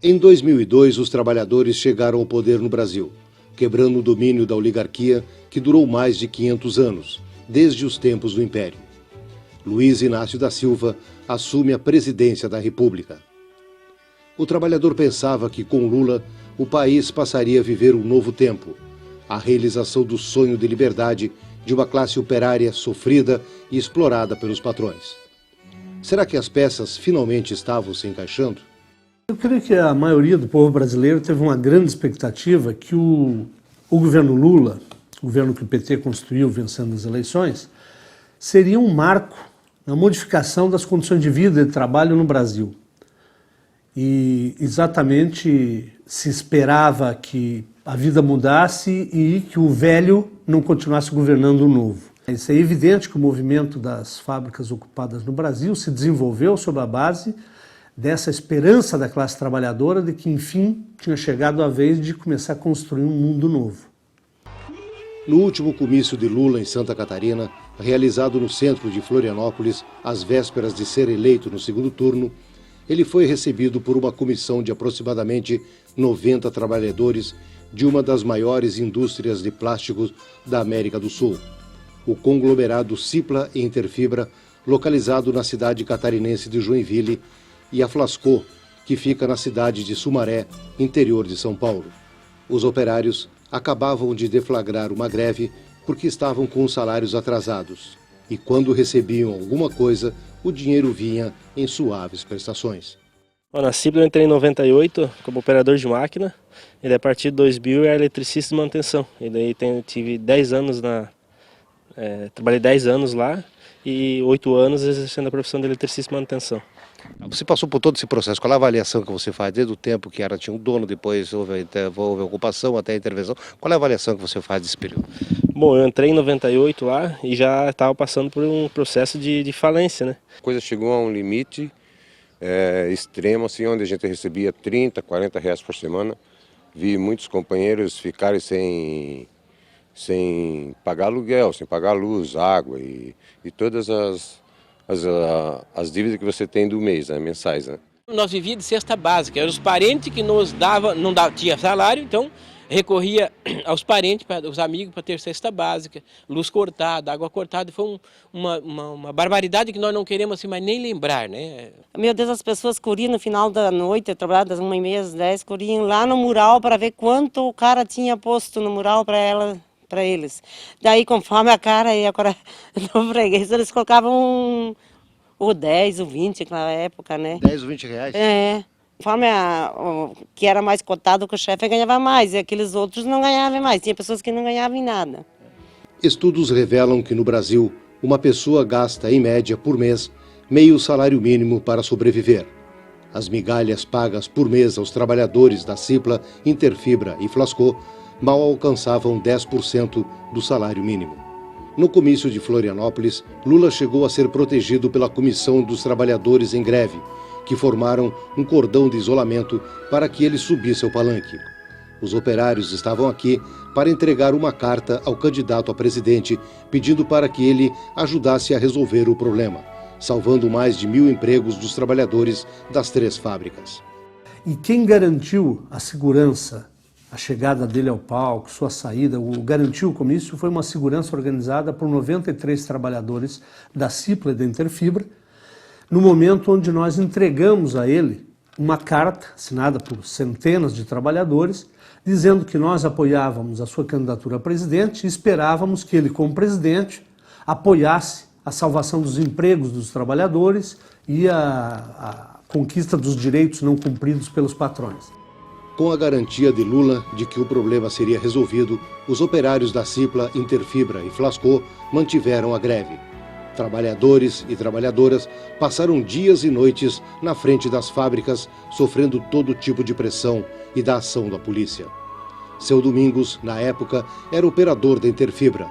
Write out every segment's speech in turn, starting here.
Em 2002, os trabalhadores chegaram ao poder no Brasil, quebrando o domínio da oligarquia que durou mais de 500 anos, desde os tempos do Império. Luiz Inácio da Silva assume a presidência da República. O trabalhador pensava que, com Lula, o país passaria a viver um novo tempo, a realização do sonho de liberdade de uma classe operária sofrida e explorada pelos patrões. Será que as peças finalmente estavam se encaixando? Eu creio que a maioria do povo brasileiro teve uma grande expectativa que o governo Lula, o governo que o PT construiu vencendo as eleições, seria um marco na modificação das condições de vida e de trabalho no Brasil. E exatamente se esperava que a vida mudasse e que o velho não continuasse governando o novo. Isso é evidente que o movimento das fábricas ocupadas no Brasil se desenvolveu sob a base dessa esperança da classe trabalhadora de que, enfim, tinha chegado a vez de começar a construir um mundo novo. No último comício de Lula em Santa Catarina, realizado no centro de Florianópolis, às vésperas de ser eleito no segundo turno, ele foi recebido por uma comissão de aproximadamente 90 trabalhadores de uma das maiores indústrias de plásticos da América do Sul, o conglomerado Cipla e Interfibra, localizado na cidade catarinense de Joinville, e a Flasco, que fica na cidade de Sumaré, interior de São Paulo. Os operários acabavam de deflagrar uma greve porque estavam com os salários atrasados, e quando recebiam alguma coisa, o dinheiro vinha em suaves prestações. Na Cipla eu entrei em 98 como operador de máquina, e daí a partir de 2000 eu era eletricista de manutenção. E daí tive 10 anos trabalhei 10 anos lá e 8 anos exercendo a profissão de eletricista de manutenção. Você passou por todo esse processo, qual é a avaliação que você faz, desde o tempo que tinha um dono, depois houve a ocupação, até a intervenção, qual é a avaliação que você faz desse período? Bom, eu entrei em 98 lá e já estava passando por um processo de falência, né? A coisa chegou a um limite extremo, assim, onde a gente recebia 30, 40 reais por semana. Vi muitos companheiros ficarem sem pagar aluguel, sem pagar luz, água e todas as dívidas que você tem do mês, né, mensais, né? Nós vivíamos de cesta básica, eram os parentes que nos davam, tinha salário, então recorria aos parentes, aos amigos para ter cesta básica, luz cortada, água cortada. Foi uma barbaridade que nós não queremos assim, mas nem lembrar, né? Meu Deus, as pessoas corriam no final da noite, eu trabalhava das 1h30 às 10, corriam lá no mural para ver quanto o cara tinha posto no mural para eles. Daí, conforme a cara e agora no freguês, eles colocavam o 10, o 20 naquela época, né? 10 ou 20 reais? É. Conforme o que era mais cotado, que o chefe ganhava mais, e aqueles outros não ganhavam mais. Tinha pessoas que não ganhavam nada. Estudos revelam que no Brasil, uma pessoa gasta, em média, por mês, meio salário mínimo para sobreviver. As migalhas pagas por mês aos trabalhadores da Cipla, Interfibra e Flasco mal alcançavam 10% do salário mínimo. No comício de Florianópolis, Lula chegou a ser protegido pela Comissão dos Trabalhadores em Greve, que formaram um cordão de isolamento para que ele subisse ao palanque. Os operários estavam aqui para entregar uma carta ao candidato a presidente, pedindo para que ele ajudasse a resolver o problema, salvando mais de 1.000 empregos dos trabalhadores das 3 fábricas. E quem garantiu a segurança, a chegada dele ao palco, sua saída, garantiu o comício, foi uma segurança organizada por 93 trabalhadores da Cipla e da Interfibra, no momento onde nós entregamos a ele uma carta, assinada por centenas de trabalhadores, dizendo que nós apoiávamos a sua candidatura a presidente e esperávamos que ele, como presidente, apoiasse a salvação dos empregos dos trabalhadores e a conquista dos direitos não cumpridos pelos patrões. Com a garantia de Lula de que o problema seria resolvido, os operários da Cipla, Interfibra e Flasco mantiveram a greve. Trabalhadores e trabalhadoras passaram dias e noites na frente das fábricas, sofrendo todo tipo de pressão e da ação da polícia. Seu Domingos, na época, era operador da Interfibra.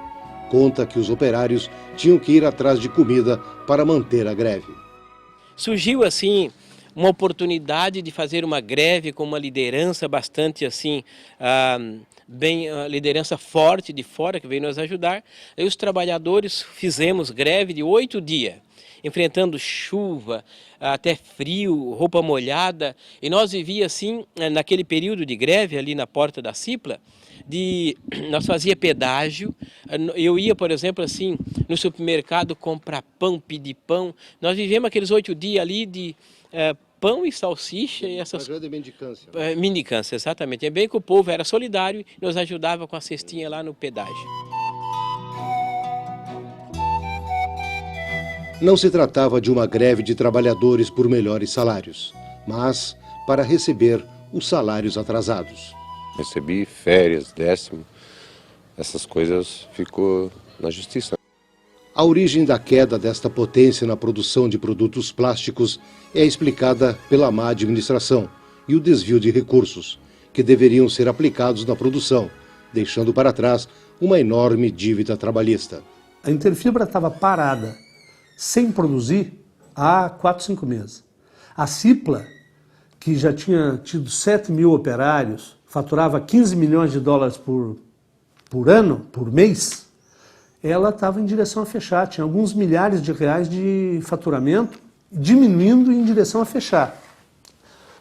Conta que os operários tinham que ir atrás de comida para manter a greve. Surgiu assim uma oportunidade de fazer uma greve com uma liderança bastante assim, liderança forte de fora que veio nos ajudar. E os trabalhadores fizemos greve de 8 dias, enfrentando chuva, até frio, roupa molhada, e nós vivíamos assim, naquele período de greve ali na porta da Cipla, nós fazia pedágio. Eu ia, por exemplo, assim, no supermercado comprar pão, pedir pão. Nós vivemos aqueles 8 dias ali de pão e salsicha e essas... Uma grande mendicância. Mendicância, exatamente. É bem que o povo era solidário e nos ajudava com a cestinha lá no pedágio. Não se tratava de uma greve de trabalhadores por melhores salários, mas para receber os salários atrasados. Recebi férias, 10º, essas coisas ficou na justiça. A origem da queda desta potência na produção de produtos plásticos é explicada pela má administração e o desvio de recursos, que deveriam ser aplicados na produção, deixando para trás uma enorme dívida trabalhista. A Interfibra estava parada, sem produzir, há 4, 5 meses. A Cipla, que já tinha tido 7 mil operários, faturava 15 milhões de dólares por ano, por mês, ela estava em direção a fechar. Tinha alguns milhares de reais de faturamento, diminuindo em direção a fechar.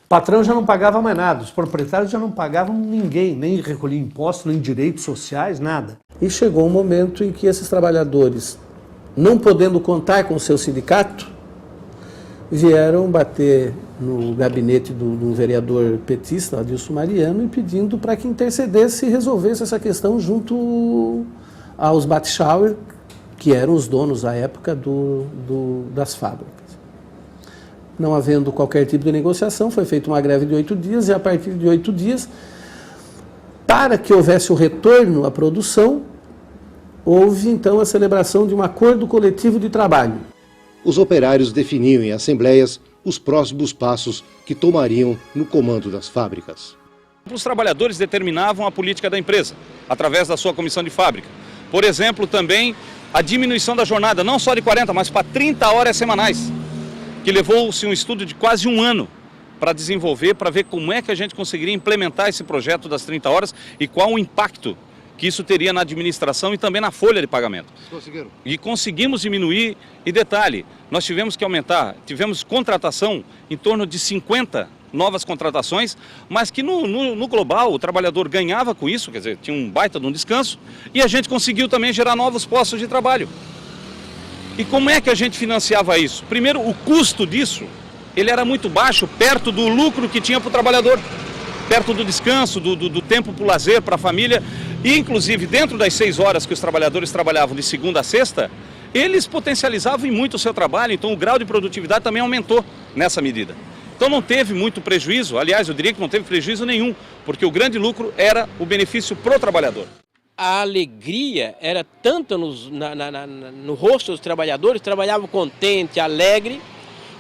O patrão já não pagava mais nada, os proprietários já não pagavam ninguém, nem recolhiam impostos, nem direitos sociais, nada. E chegou um momento em que esses trabalhadores, não podendo contar com o seu sindicato, vieram bater no gabinete do vereador petista, Adilson Mariano, e pedindo para que intercedesse e resolvesse essa questão junto aos Bate-Shower, que eram os donos à época das fábricas. Não havendo qualquer tipo de negociação, foi feita uma greve de 8 dias, e a partir de 8 dias, para que houvesse o retorno à produção, houve então a celebração de um acordo coletivo de trabalho. Os operários definiam em assembleias os próximos passos que tomariam no comando das fábricas. Os trabalhadores determinavam a política da empresa, através da sua comissão de fábrica. Por exemplo, também a diminuição da jornada, não só de 40, mas para 30 horas semanais, que levou-se um estudo de quase 1 ano para desenvolver, para ver como é que a gente conseguiria implementar esse projeto das 30 horas e qual o impacto que isso teria na administração e também na folha de pagamento. Conseguiram? E conseguimos diminuir, e detalhe, nós tivemos que aumentar, tivemos contratação em torno de 50 novas contratações, mas que no global o trabalhador ganhava com isso, quer dizer, tinha um baita de um descanso, e a gente conseguiu também gerar novos postos de trabalho. E como é que a gente financiava isso? Primeiro, o custo disso, ele era muito baixo, perto do lucro que tinha para o trabalhador, perto do descanso, do tempo para o lazer, para a família. E, inclusive, dentro das 6 horas que os trabalhadores trabalhavam de segunda a sexta, eles potencializavam em muito o seu trabalho, então o grau de produtividade também aumentou nessa medida. Então não teve muito prejuízo, aliás, eu diria que não teve prejuízo nenhum, porque o grande lucro era o benefício pro trabalhador. A alegria era tanto no rosto dos trabalhadores, trabalhavam contente, alegre,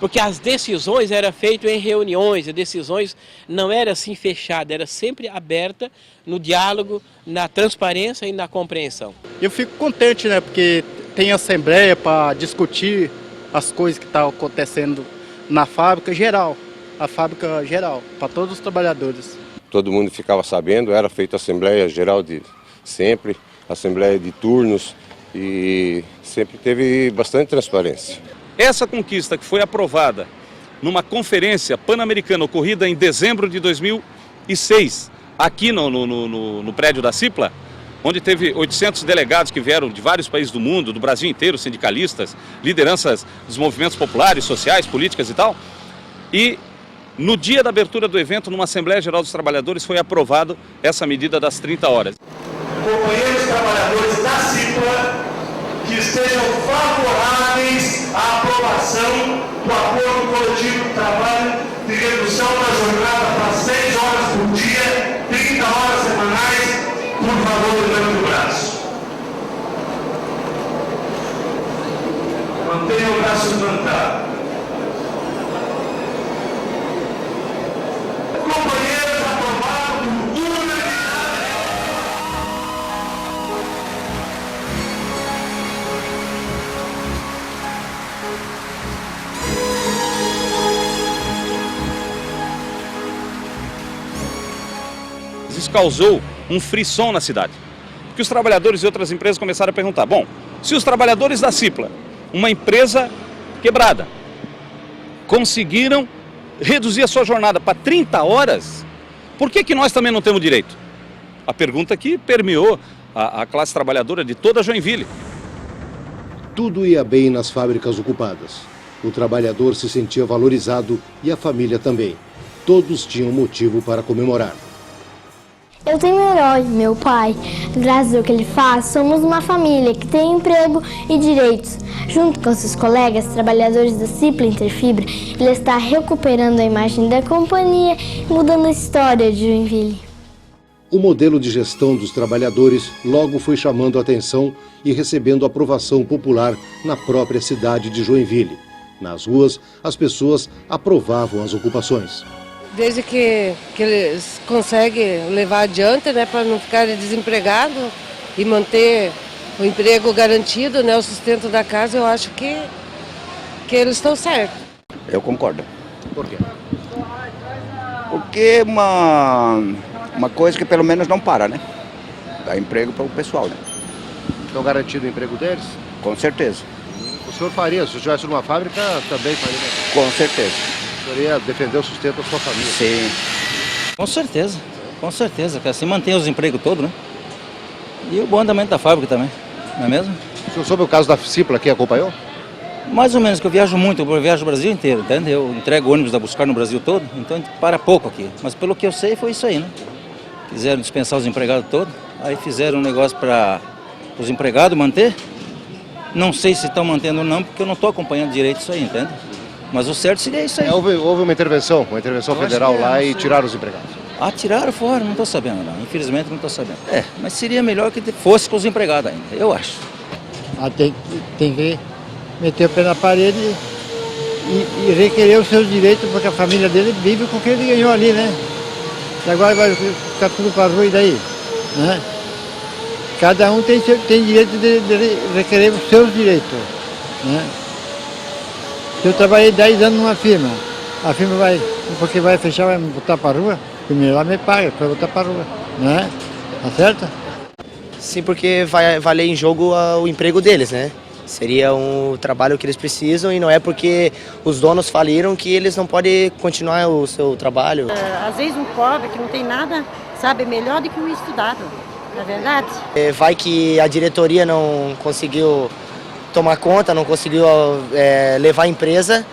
porque as decisões eram feitas em reuniões, as decisões não eram assim fechadas, era sempre aberta no diálogo, na transparência e na compreensão. Eu fico contente, né, porque tem assembleia para discutir as coisas que estão acontecendo na fábrica geral, a fábrica geral, para todos os trabalhadores. Todo mundo ficava sabendo, era feita assembleia geral de sempre, assembleia de turnos, e sempre teve bastante transparência. Essa conquista que foi aprovada numa conferência pan-americana ocorrida em dezembro de 2006, aqui no prédio da Cipla, onde teve 800 delegados que vieram de vários países do mundo, do Brasil inteiro, sindicalistas, lideranças dos movimentos populares, sociais, políticas e tal. E no dia da abertura do evento, numa Assembleia Geral dos Trabalhadores, foi aprovado essa medida das 30 horas. Companheiros trabalhadores da Cipla que estejam favoráveis à aprovação do acordo coletivo de trabalho de redução da jornada para 6 horas por dia, 30 horas semanais, por favor, levante o braço. Mantenha o braço levantado. Companheiros, aprovado por unanimidade. isso causou um frisson na cidade. Porque os trabalhadores de outras empresas começaram a perguntar, bom, se os trabalhadores da Cipla, uma empresa quebrada, conseguiram reduzir a sua jornada para 30 horas, por que nós também não temos direito? A pergunta que permeou a classe trabalhadora de toda Joinville. Tudo ia bem nas fábricas ocupadas. O trabalhador se sentia valorizado e a família também. Todos tinham motivo para comemorar. Eu tenho um herói, meu pai. Graças ao que ele faz, somos uma família que tem emprego e direitos. Junto com seus colegas, trabalhadores da Cipla Interfibra, ele está recuperando a imagem da companhia e mudando a história de Joinville. O modelo de gestão dos trabalhadores logo foi chamando a atenção e recebendo aprovação popular na própria cidade de Joinville. Nas ruas, as pessoas aprovavam as ocupações. Desde que eles conseguem levar adiante, né, para não ficarem desempregados e manter o emprego garantido, né, o sustento da casa, eu acho que eles estão certos. Eu concordo. Por quê? Porque é uma coisa que pelo menos não para, né? Dá emprego para o pessoal, né? Estão garantido o emprego deles? Com certeza. O senhor faria, se estivesse numa fábrica, também faria? Com certeza. O senhor ia defender o sustento da sua família? Sim. Com certeza, que assim mantém os empregos todos, né? E o bom andamento da fábrica também, não é mesmo? O senhor soube o caso da Cipla aqui, acompanhou? Mais ou menos, que eu viajo muito, eu viajo o Brasil inteiro, entende? Eu entrego ônibus da Buscar no Brasil todo, então a gente para pouco aqui. Mas pelo que eu sei, foi isso aí, né? Quiseram dispensar os empregados todos, aí fizeram um negócio para os empregados manter. Não sei se estão mantendo ou não, porque eu não estou acompanhando direito isso aí, entende? Mas o certo seria isso aí. Houve uma intervenção federal lá e tiraram os empregados. Ah, tiraram fora, não estou sabendo não, infelizmente não estou sabendo. Mas seria melhor que fosse com os empregados ainda, eu acho. Tem que meter o pé na parede e requerer os seus direitos, porque a família dele vive com o que ele ganhou ali, né? E agora vai ficar tudo para a rua e daí, né? Cada um tem direito de requerer os seus direitos, né? Se eu trabalhei 10 anos numa firma, a firma porque vai fechar, vai me botar para a rua, primeiro ela me paga para botar para a rua, né? Tá certo? Sim, porque vai valer em jogo o emprego deles, né? Seria um trabalho que eles precisam e não é porque os donos faliram que eles não podem continuar o seu trabalho. Às vezes um pobre que não tem nada sabe melhor do que um estudado, não é verdade? Vai que a diretoria não conseguiu tomar conta, não conseguiu levar a empresa.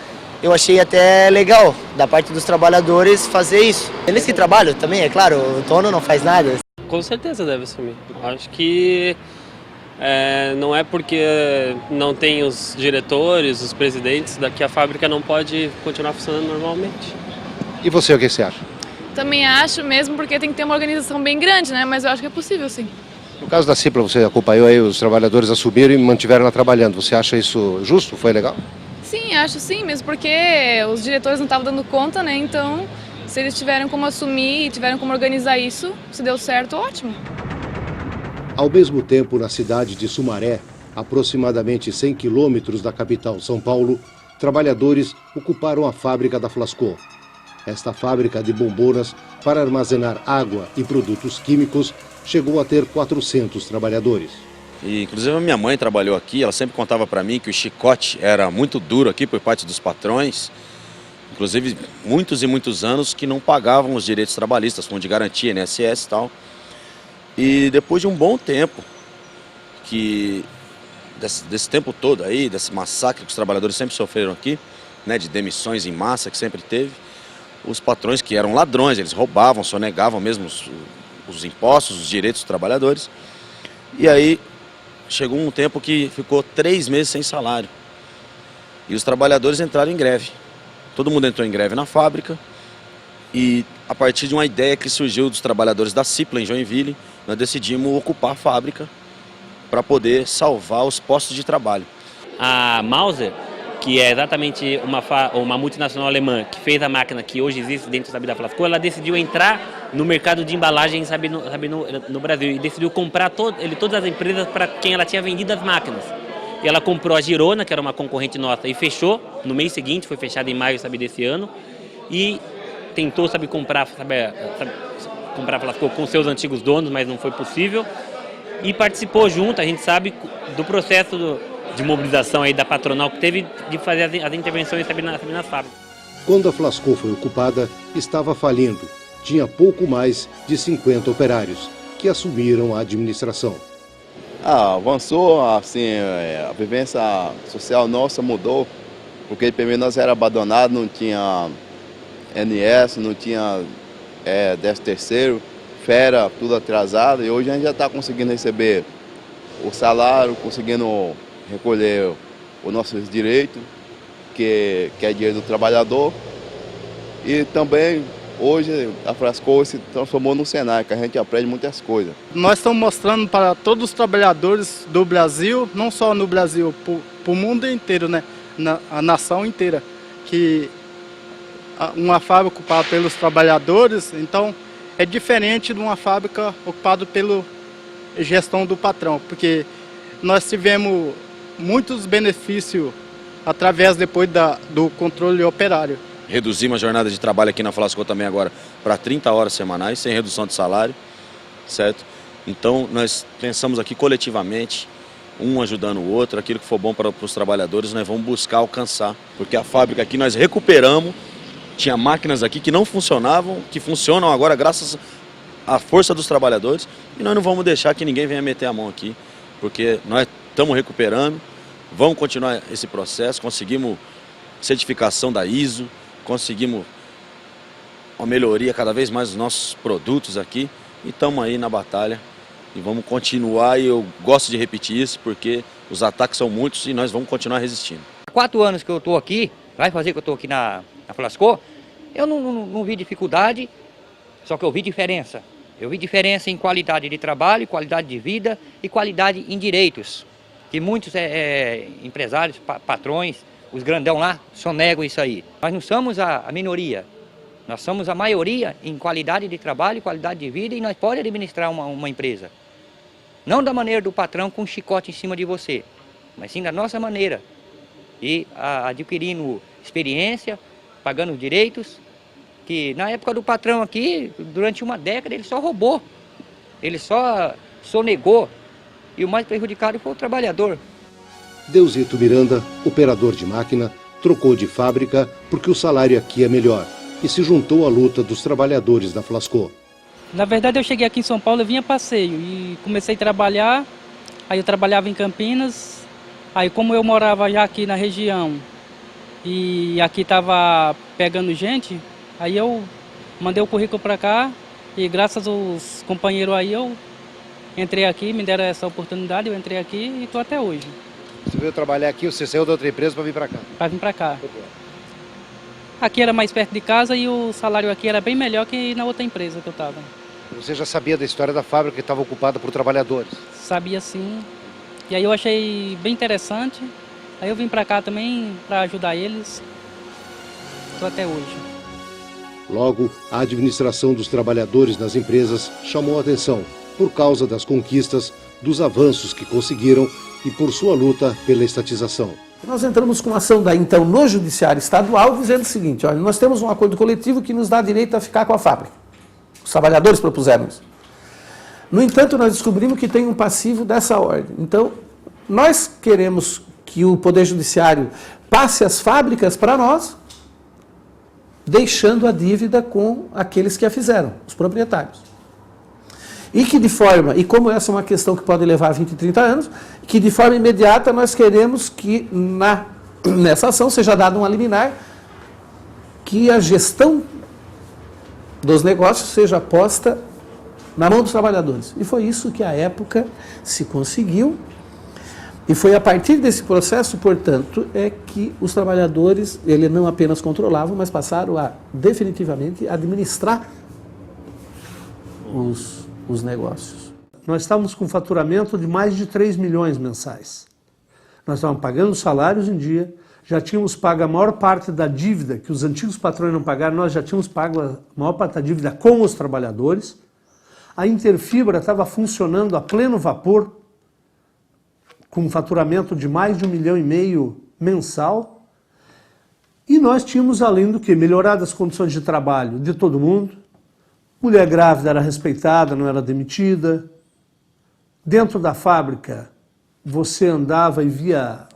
Eu achei até legal da parte dos trabalhadores fazer isso. Eles que trabalham também, é claro, o dono não faz nada. Com certeza deve assumir. Acho que não é porque não tem os diretores, os presidentes, que a fábrica não pode continuar funcionando normalmente. E você, o que você acha? Também acho, mesmo porque tem que ter uma organização bem grande, né? Mas eu acho que é possível, sim. No caso da Cipla, você acompanhou aí, os trabalhadores assumiram e mantiveram lá trabalhando. Você acha isso justo? Foi legal? Sim, acho sim, mesmo porque os diretores não estavam dando conta, né? Então, se eles tiveram como assumir e tiveram como organizar isso, se deu certo, ótimo. Ao mesmo tempo, na cidade de Sumaré, aproximadamente 100 quilômetros da capital São Paulo, trabalhadores ocuparam a fábrica da Flascor. Esta fábrica de bombonas para armazenar água e produtos químicos chegou a ter 400 trabalhadores. E, inclusive a minha mãe trabalhou aqui, ela sempre contava para mim que o chicote era muito duro aqui por parte dos patrões. Inclusive muitos e muitos anos que não pagavam os direitos trabalhistas, fundo de garantia, INSS e tal. E depois de um bom tempo, desse tempo todo aí, desse massacre que os trabalhadores sempre sofreram aqui, né, de demissões em massa que sempre teve, os patrões que eram ladrões, eles roubavam, sonegavam mesmo os impostos, os direitos dos trabalhadores. E aí chegou um tempo que ficou 3 meses sem salário. E os trabalhadores entraram em greve. Todo mundo entrou em greve na fábrica. E a partir de uma ideia que surgiu dos trabalhadores da Cipla em Joinville, nós decidimos ocupar a fábrica para poder salvar os postos de trabalho. A Mauser, que é exatamente uma multinacional alemã que fez a máquina que hoje existe dentro da Flascor, ela decidiu entrar no mercado de embalagem no Brasil e decidiu comprar todas as empresas para quem ela tinha vendido as máquinas. E ela comprou a Girona, que era uma concorrente nossa, e fechou no mês seguinte, foi fechada em maio desse ano, e tentou comprar comprar a Flasco com seus antigos donos, mas não foi possível. E participou junto, a gente sabe, do processo de mobilização aí da patronal que teve de fazer as intervenções nas fábricas. Quando a Flasco foi ocupada, estava falindo. Tinha pouco mais de 50 operários, que assumiram a administração. Avançou, assim, a vivência social nossa mudou, porque primeiro nós era abandonado, não tinha NS, não tinha 13º, fera, tudo atrasado, e hoje a gente já está conseguindo receber o salário, conseguindo recolher os nossos direitos, que é dinheiro do trabalhador, e também hoje a Flasco se transformou no Senai, que a gente aprende muitas coisas. Nós estamos mostrando para todos os trabalhadores do Brasil, não só no Brasil, para o mundo inteiro, né? A nação inteira, que uma fábrica ocupada pelos trabalhadores, então é diferente de uma fábrica ocupada pela gestão do patrão, porque nós tivemos muitos benefícios através depois do controle operário. Reduzimos a jornada de trabalho aqui na Flasco também agora para 30 horas semanais, sem redução de salário, certo? Então nós pensamos aqui coletivamente, um ajudando o outro, aquilo que for bom para os trabalhadores nós vamos buscar alcançar, porque a fábrica aqui nós recuperamos, tinha máquinas aqui que não funcionavam, que funcionam agora graças à força dos trabalhadores, e nós não vamos deixar que ninguém venha meter a mão aqui, porque nós estamos recuperando, vamos continuar esse processo, conseguimos certificação da ISO, conseguimos uma melhoria cada vez mais dos nossos produtos aqui e estamos aí na batalha e vamos continuar, e eu gosto de repetir isso porque os ataques são muitos e nós vamos continuar resistindo. Há 4 anos que eu estou aqui, vai fazer que eu estou aqui na Flasco, eu não vi dificuldade, só que eu vi diferença. Eu vi diferença em qualidade de trabalho, qualidade de vida e qualidade em direitos, que muitos empresários, patrões, os grandão lá, só negam isso aí. Nós não somos a minoria, nós somos a maioria em qualidade de trabalho, qualidade de vida, e nós podemos administrar uma empresa. Não da maneira do patrão com um chicote em cima de você, mas sim da nossa maneira. E adquirindo experiência, pagando os direitos, que na época do patrão aqui, durante uma década, ele só roubou, ele só sonegou, e o mais prejudicado foi o trabalhador. Deusito Miranda, operador de máquina, trocou de fábrica porque o salário aqui é melhor e se juntou à luta dos trabalhadores da Flasco. Na verdade, eu cheguei aqui em São Paulo, eu vim a passeio e comecei a trabalhar. Aí eu trabalhava em Campinas. Aí como eu morava já aqui na região e aqui estava pegando gente, aí eu mandei o currículo para cá e graças aos companheiros aí eu entrei aqui, me deram essa oportunidade, eu entrei aqui e estou até hoje. Você veio trabalhar aqui, você saiu da outra empresa para vir para cá? Para vir para cá. Aqui era mais perto de casa e o salário aqui era bem melhor que na outra empresa que eu estava. Você já sabia da história da fábrica que estava ocupada por trabalhadores? Sabia sim. E aí eu achei bem interessante. Aí eu vim para cá também para ajudar eles. Estou até hoje. Logo, a administração dos trabalhadores nas empresas chamou a atenção por causa das conquistas, dos avanços que conseguiram e por sua luta pela estatização. Nós entramos com uma ação daí, então, no Judiciário Estadual, dizendo o seguinte: olha, nós temos um acordo coletivo que nos dá direito a ficar com a fábrica. Os trabalhadores propuseram isso. No entanto, nós descobrimos que tem um passivo dessa ordem. Então, nós queremos que o Poder Judiciário passe as fábricas para nós, deixando a dívida com aqueles que a fizeram, os proprietários. E que de forma, e como essa é uma questão que pode levar 20, 30 anos, que de forma imediata nós queremos que nessa ação seja dado um liminar que a gestão dos negócios seja posta na mão dos trabalhadores. E foi isso que à época se conseguiu. E foi a partir desse processo, portanto, é que os trabalhadores, ele não apenas controlavam, mas passaram a definitivamente administrar os negócios. Nós estávamos com faturamento de mais de 3 milhões mensais. Nós estávamos pagando salários em dia, já tínhamos pago a maior parte da dívida que os antigos patrões não pagaram, nós já tínhamos pago a maior parte da dívida com os trabalhadores. A Interfibra estava funcionando a pleno vapor, com um faturamento de mais de 1,5 milhão mensal. E nós tínhamos, além do que, melhoradas as condições de trabalho de todo mundo, Mulher grávida era respeitada, não era demitida. Dentro da fábrica, você andava e via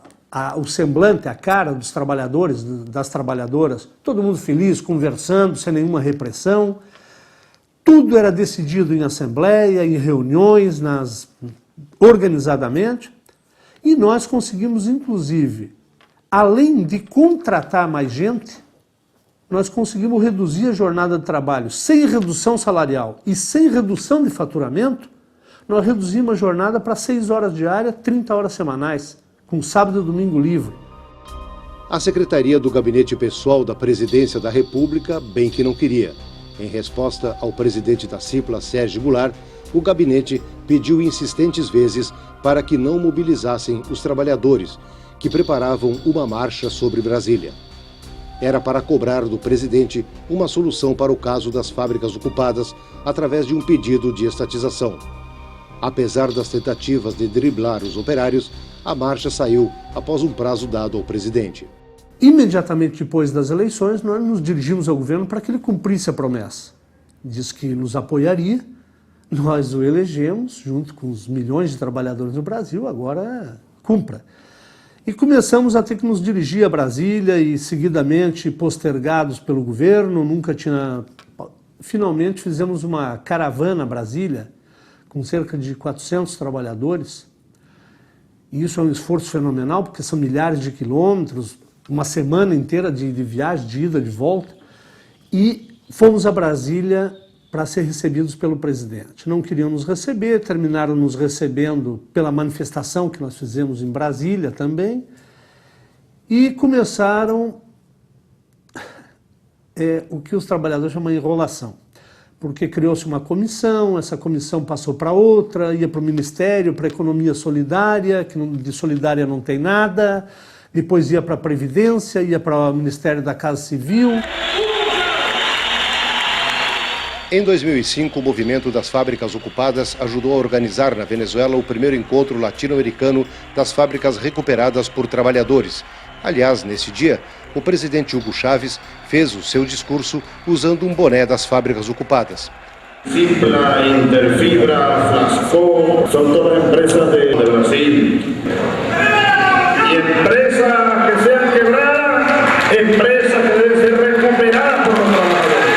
o semblante, a cara dos trabalhadores, das trabalhadoras, todo mundo feliz, conversando, sem nenhuma repressão. Tudo era decidido em assembleia, em reuniões, organizadamente. E nós conseguimos, inclusive, além de contratar mais gente, nós conseguimos reduzir a jornada de trabalho sem redução salarial e sem redução de faturamento. Nós reduzimos a jornada para 6 horas diárias, 30 horas semanais, com sábado e domingo livre. A Secretaria do Gabinete Pessoal da Presidência da República bem que não queria. Em resposta ao presidente da Cipla, Sérgio Goulart, o gabinete pediu insistentes vezes para que não mobilizassem os trabalhadores, que preparavam uma marcha sobre Brasília. Era para cobrar do presidente uma solução para o caso das fábricas ocupadas através de um pedido de estatização. Apesar das tentativas de driblar os operários, a marcha saiu após um prazo dado ao presidente. Imediatamente depois das eleições, nós nos dirigimos ao governo para que ele cumprisse a promessa. Diz que nos apoiaria, nós o elegemos, junto com os milhões de trabalhadores do Brasil, agora cumpra. E começamos a ter que nos dirigir a Brasília e, seguidamente, postergados pelo governo, Finalmente fizemos uma caravana a Brasília, com cerca de 400 trabalhadores. E isso é um esforço fenomenal, porque são milhares de quilômetros, uma semana inteira de viagem, de ida, de volta. E fomos a Brasília para ser recebidos pelo presidente. Não queriam nos receber, terminaram nos recebendo pela manifestação que nós fizemos em Brasília também, e começaram o que os trabalhadores chamam de enrolação, porque criou-se uma comissão, essa comissão passou para outra, ia para o Ministério, para a Economia Solidária, que de solidária não tem nada, depois ia para a Previdência, ia para o Ministério da Casa Civil. Em 2005, o movimento das fábricas ocupadas ajudou a organizar na Venezuela o primeiro encontro latino-americano das fábricas recuperadas por trabalhadores. Aliás, nesse dia, o presidente Hugo Chávez fez o seu discurso usando um boné das fábricas ocupadas. Cipla, Interfibra, Flasco, são todas empresas de Brasil. E empresas que sejam quebradas, empresas que devem ser recuperadas por los trabalhadores.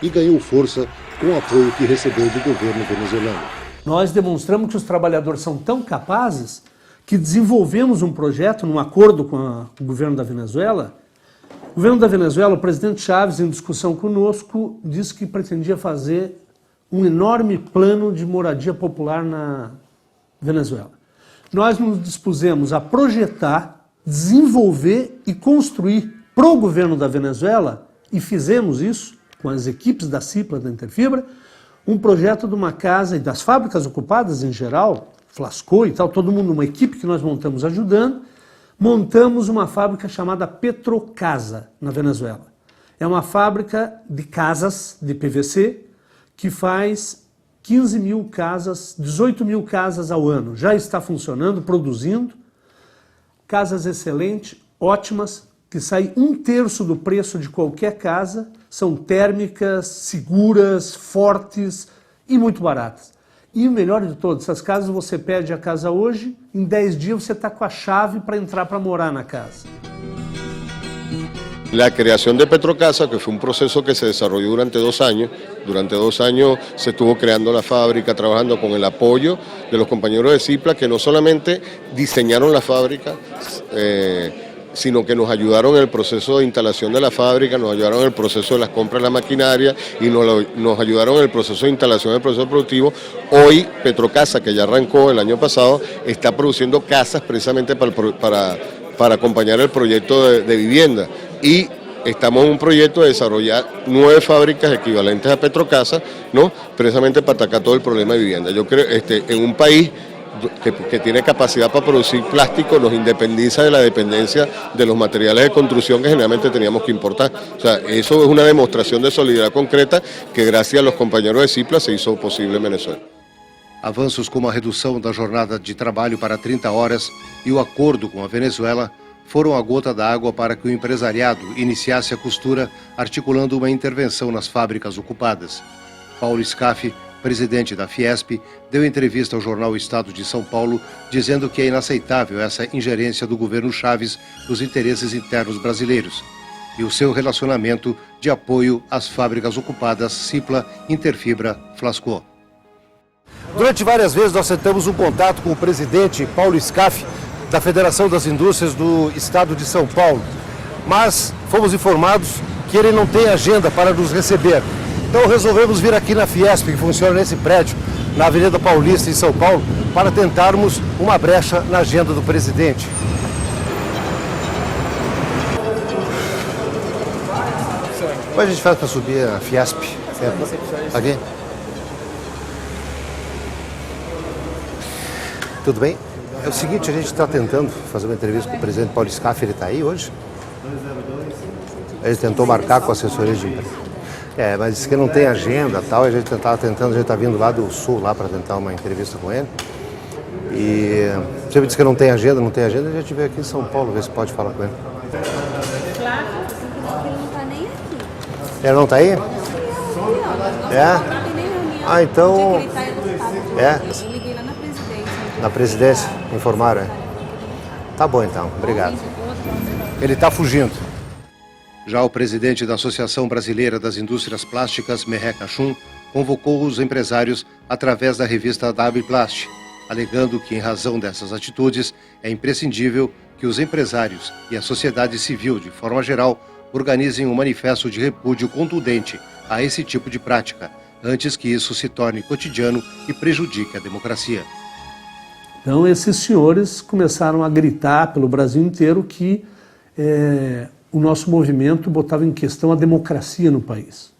E ganhou força com o apoio que recebeu do governo venezuelano. Nós demonstramos que os trabalhadores são tão capazes que desenvolvemos um projeto, num acordo com o governo da Venezuela. O governo da Venezuela, o presidente Chávez, em discussão conosco, disse que pretendia fazer um enorme plano de moradia popular na Venezuela. Nós nos dispusemos a projetar, desenvolver e construir para o governo da Venezuela, e fizemos isso com as equipes da Cipla, da Interfibra, um projeto de uma casa e das fábricas ocupadas em geral, Flasco e tal, todo mundo, uma equipe que nós montamos ajudando, montamos uma fábrica chamada Petrocasa, na Venezuela. É uma fábrica de casas de PVC que faz 15 mil casas, 18 mil casas ao ano. Já está funcionando, produzindo. Casas excelentes, ótimas, que saem 1/3 do preço de qualquer casa, são térmicas, seguras, fortes e muito baratas. E o melhor de todas, essas casas você pede a casa hoje, em 10 dias você está com a chave para entrar para morar na casa. La creación de Petrocasa, que fue un proceso que se desarrolló durante 2 años. Durante 2 años se estuvo creando la fábrica, trabajando con el apoyo de los compañeros de Cipla, que no solamente diseñaron la fábrica, sino que nos ayudaron en el proceso de instalación de la fábrica, nos ayudaron en el proceso de las compras de la maquinaria y nos ayudaron en el proceso de instalación del proceso productivo. Hoy Petrocasa, que ya arrancó el año pasado, está produciendo casas precisamente para acompañar el proyecto de vivienda. Y estamos en un proyecto de desarrollar 9 fábricas equivalentes a Petrocasa, ¿no? Precisamente para atacar todo el problema de vivienda. Yo creo en un país que tiene capacidad para producir plástico, nos independiza de la dependencia de los materiales de construcción que generalmente teníamos que importar. O sea, eso es una demostración de solidaridad concreta que gracias a los compañeros de Cipla se hizo posible en Venezuela. Avanços como a redução da jornada de trabalho para 30 horas e o acordo com a Venezuela foram a gota d'água para que o empresariado iniciasse a costura, articulando uma intervenção nas fábricas ocupadas. Paulo Scaff, presidente da Fiesp, deu entrevista ao jornal Estado de São Paulo, dizendo que é inaceitável essa ingerência do governo Chaves nos interesses internos brasileiros e o seu relacionamento de apoio às fábricas ocupadas Cipla, Interfibra, Flasco. Durante várias vezes nós tentamos um contato com o presidente Paulo Scaff, da Federação das Indústrias do Estado de São Paulo, mas fomos informados que ele não tem agenda para nos receber. Então resolvemos vir aqui na Fiesp, que funciona nesse prédio, na Avenida Paulista, em São Paulo, para tentarmos uma brecha na agenda do presidente. Como a gente faz para subir a Fiesp? Aqui? Tudo bem? É o seguinte, a gente está tentando fazer uma entrevista com o presidente Paulo Scaff, ele está aí hoje? Ele tentou marcar com a assessoria de imprensa. Mas disse que não tem agenda e tal, a gente estava tentando, a gente está vindo lá do Sul, lá para tentar uma entrevista com ele. E sempre disse que não tem agenda, a gente veio aqui em São Paulo ver se pode falar com ele. Claro, ele não está nem aqui. Ele não está aí? É? Então... Eu liguei lá na presidência. Na presidência, informaram, Tá bom então, obrigado. Ele está fugindo. Já o presidente da Associação Brasileira das Indústrias Plásticas, Merré Cachum, convocou os empresários através da revista WPlast, alegando que, em razão dessas atitudes, é imprescindível que os empresários e a sociedade civil, de forma geral, organizem um manifesto de repúdio contundente a esse tipo de prática, antes que isso se torne cotidiano e prejudique a democracia. Então, esses senhores começaram a gritar pelo Brasil inteiro que o nosso movimento botava em questão a democracia no país.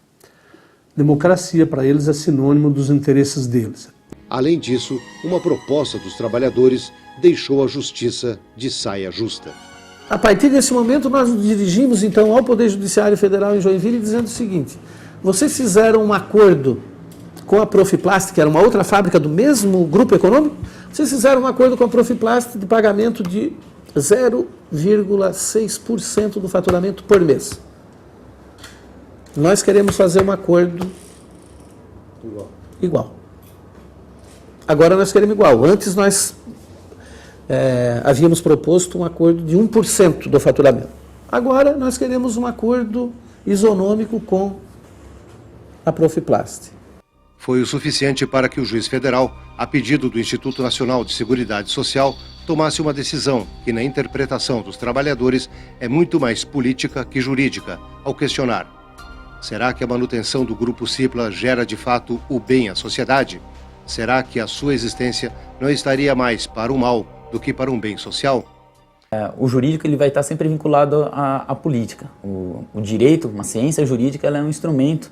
Democracia, para eles, é sinônimo dos interesses deles. Além disso, uma proposta dos trabalhadores deixou a justiça de saia justa. A partir desse momento, nós nos dirigimos, então, ao Poder Judiciário Federal em Joinville, dizendo o seguinte: vocês fizeram um acordo com a Profiplast, que era uma outra fábrica do mesmo grupo econômico, vocês fizeram um acordo com a Profiplast de pagamento de 0,6% do faturamento por mês. Nós queremos fazer um acordo igual. Agora nós queremos igual. Antes nós havíamos proposto um acordo de 1% do faturamento. Agora nós queremos um acordo isonômico com a Profiplast. Foi o suficiente para que o juiz federal, a pedido do Instituto Nacional de Seguridade Social, tomasse uma decisão que, na interpretação dos trabalhadores, é muito mais política que jurídica, ao questionar: será que a manutenção do Grupo Cipla gera de fato o bem à sociedade? Será que a sua existência não estaria mais para o mal do que para um bem social? O jurídico ele vai estar sempre vinculado à política. O direito, uma ciência jurídica, ela é um instrumento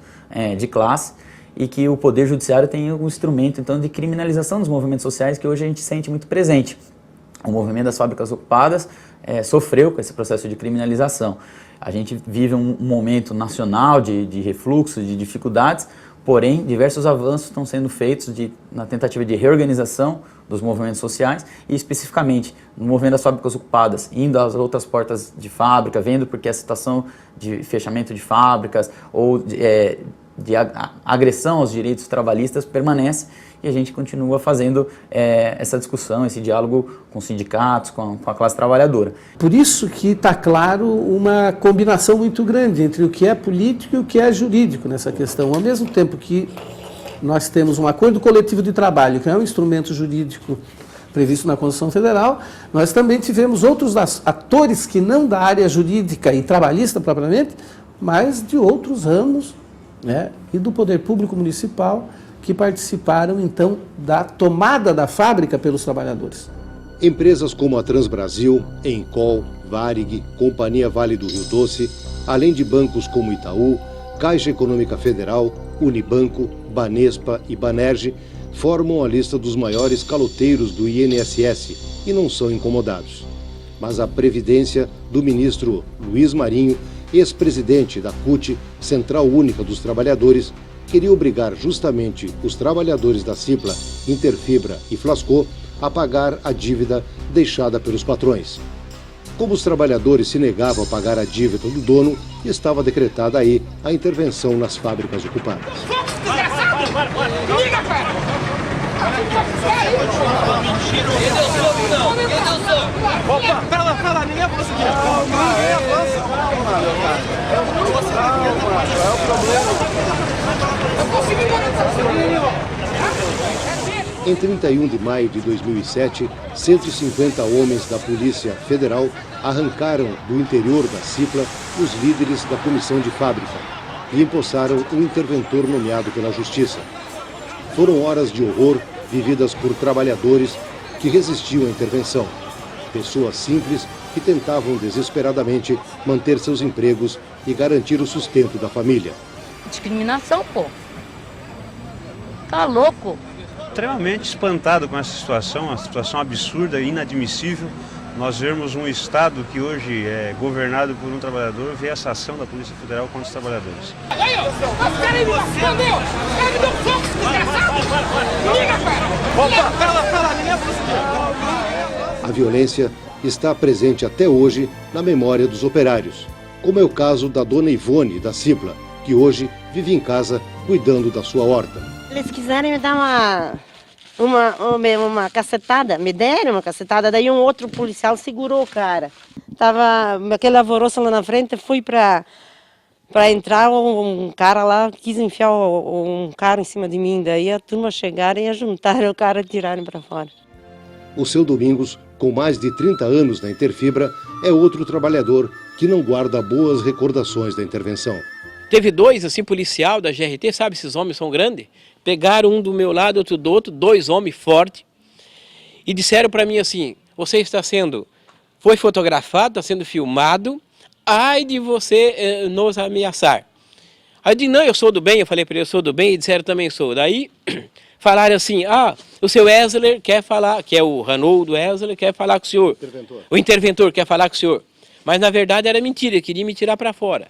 de classe, e que o Poder Judiciário tem um instrumento, então, de criminalização dos movimentos sociais que hoje a gente sente muito presente. O movimento das fábricas ocupadas sofreu com esse processo de criminalização. A gente vive um momento nacional de refluxo, de dificuldades, porém, diversos avanços estão sendo feitos na tentativa de reorganização dos movimentos sociais e, especificamente, no movimento das fábricas ocupadas, indo às outras portas de fábrica, vendo porque a situação de fechamento de fábricas ou de agressão aos direitos trabalhistas permanece, e a gente continua fazendo essa discussão, esse diálogo com sindicatos, com a classe trabalhadora. Por isso que está claro uma combinação muito grande entre o que é político e o que é jurídico nessa questão. Ao mesmo tempo que nós temos um acordo coletivo de trabalho, que é um instrumento jurídico previsto na Constituição Federal, nós também tivemos outros atores que não da área jurídica e trabalhista propriamente, mas de outros ramos, e do Poder Público Municipal, que participaram, então, da tomada da fábrica pelos trabalhadores. Empresas como a Transbrasil, Encol, Varig, Companhia Vale do Rio Doce, além de bancos como Itaú, Caixa Econômica Federal, Unibanco, Banespa e Banerj, formam a lista dos maiores caloteiros do INSS e não são incomodados. Mas a previdência do ministro Luiz Marinho, ex-presidente da CUT, Central Única dos Trabalhadores, queria obrigar justamente os trabalhadores da Cipla, Interfibra e Flasco a pagar a dívida deixada pelos patrões. Como os trabalhadores se negavam a pagar a dívida do dono, estava decretada aí a intervenção nas fábricas ocupadas. Liga, cara! Opa, pera, ninguém avança aqui. Ninguém avança. Calma, meu cara. É o problema. Em 31 de maio de 2007, 150 homens da Polícia Federal arrancaram do interior da Cipla os líderes da comissão de fábrica e empossaram um interventor nomeado pela Justiça. Foram horas de horror vividas por trabalhadores que resistiam à intervenção. Pessoas simples que tentavam desesperadamente manter seus empregos e garantir o sustento da família. Discriminação, pô. Tá louco? Extremamente espantado com essa situação, uma situação absurda e inadmissível. Nós vemos um Estado que hoje é governado por um trabalhador ver essa ação da Polícia Federal contra os trabalhadores. Aí, ó, os caras aí me respondeu! Os caras me deu fogo, desgraçado! Liga, cara! Opa, pera, ninguém avança aqui. A violência está presente até hoje na memória dos operários, como é o caso da dona Ivone da Cipla, que hoje vive em casa cuidando da sua horta. Eles quiserem me dar uma cacetada, me deram uma cacetada, daí um outro policial segurou o cara. Tava aquele alvoroço lá na frente, fui para entrar, um cara lá quis enfiar um cara em cima de mim, daí a turma chegaram e juntaram o cara e tiraram para fora. O seu Domingos, com mais de 30 anos na Interfibra, é outro trabalhador que não guarda boas recordações da intervenção. Teve dois, assim, policial da GRT, sabe, esses homens são grandes. Pegaram um do meu lado, outro do outro, dois homens fortes, e disseram para mim assim, você foi fotografado, está sendo filmado, ai de você nos ameaçar. Aí eu disse, não, eu sou do bem, eu falei para ele, eu sou do bem, e disseram também sou. Daí falaram assim, o seu Wesley quer falar, que é o Ranoldo Wesley, quer falar com o senhor. O interventor quer falar com o senhor. Mas na verdade era mentira, ele queria me tirar para fora.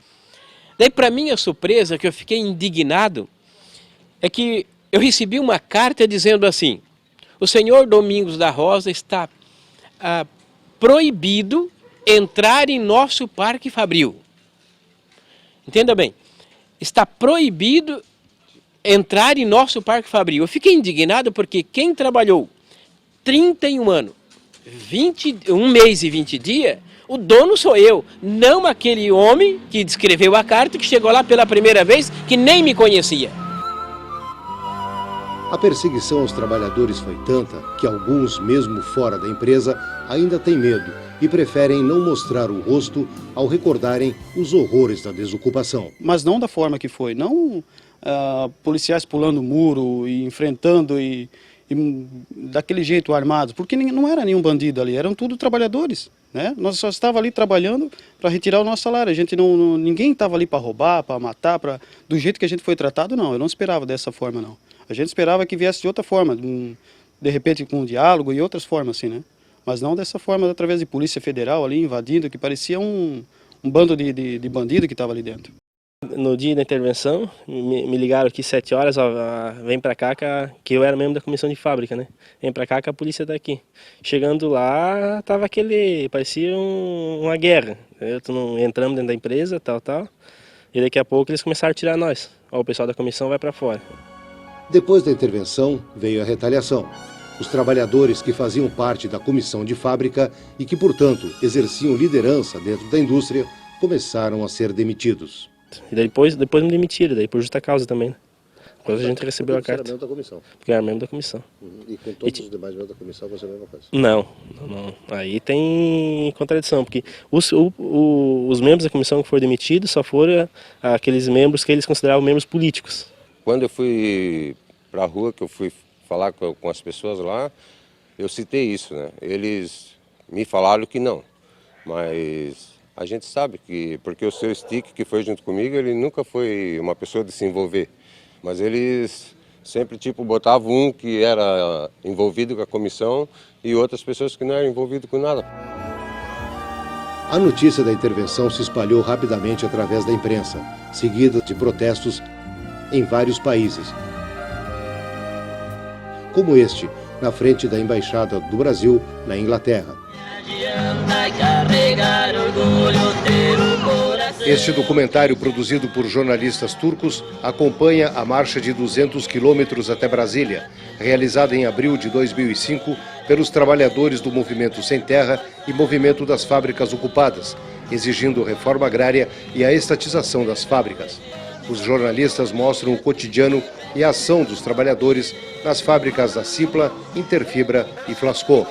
Daí, para minha surpresa, que eu fiquei indignado, é que eu recebi uma carta dizendo assim, o senhor Domingos da Rosa está proibido entrar em nosso Parque Fabril. Entenda bem, está proibido entrar em nosso Parque Fabril. Eu fiquei indignado porque quem trabalhou 31 anos, 1 mês e 20 dias, o dono sou eu, não aquele homem que escreveu a carta, que chegou lá pela primeira vez, que nem me conhecia. A perseguição aos trabalhadores foi tanta que alguns, mesmo fora da empresa, ainda têm medo e preferem não mostrar o rosto ao recordarem os horrores da desocupação. Mas não da forma que foi, não policiais pulando o muro e enfrentando e daquele jeito armados, porque não era nenhum bandido ali, eram tudo trabalhadores. Né? Nós só estávamos ali trabalhando para retirar o nosso salário. Ninguém estava ali para roubar, para matar, do jeito que a gente foi tratado, não. Eu não esperava dessa forma, não. A gente esperava que viesse de outra forma, de repente com um diálogo e outras formas, assim, né? Mas não dessa forma, através de Polícia Federal ali invadindo, que parecia um bando de bandido que estava ali dentro. No dia da intervenção, me ligaram aqui 7 horas, vem pra cá, que eu era membro da comissão de fábrica, né? Vem pra cá que a polícia tá aqui. Chegando lá, tava parecia uma guerra. Entramos dentro da empresa, tal. E daqui a pouco eles começaram a tirar nós. O pessoal da comissão vai pra fora. Depois da intervenção, veio a retaliação. Os trabalhadores que faziam parte da comissão de fábrica e que, portanto, exerciam liderança dentro da indústria, começaram a ser demitidos. E depois me demitiram, daí por justa causa também. Né? Quando a gente recebeu a carta. Você era membro da comissão? Porque eu era membro da comissão. E com todos os demais membros da comissão você é a mesma coisa? Não. Aí tem contradição, porque os membros da comissão que foram demitidos só foram aqueles membros que eles consideravam membros políticos. Quando eu fui para a rua, que eu fui falar com as pessoas lá, eu citei isso, né? Eles me falaram que não, mas a gente sabe que, porque o seu Stick, que foi junto comigo, ele nunca foi uma pessoa de se envolver, mas eles sempre botavam um que era envolvido com a comissão e outras pessoas que não eram envolvidas com nada. A notícia da intervenção se espalhou rapidamente através da imprensa, seguida de protestos em vários países, como este, na frente da Embaixada do Brasil na Inglaterra. vai carregar orgulho, ter o coração. Este documentário, produzido por jornalistas turcos, acompanha a marcha de 200 quilômetros até Brasília, realizada em abril de 2005 pelos trabalhadores do Movimento Sem Terra e Movimento das Fábricas Ocupadas, exigindo reforma agrária e a estatização das fábricas. Os jornalistas mostram o cotidiano e a ação dos trabalhadores nas fábricas da Cipla, Interfibra e Flasco.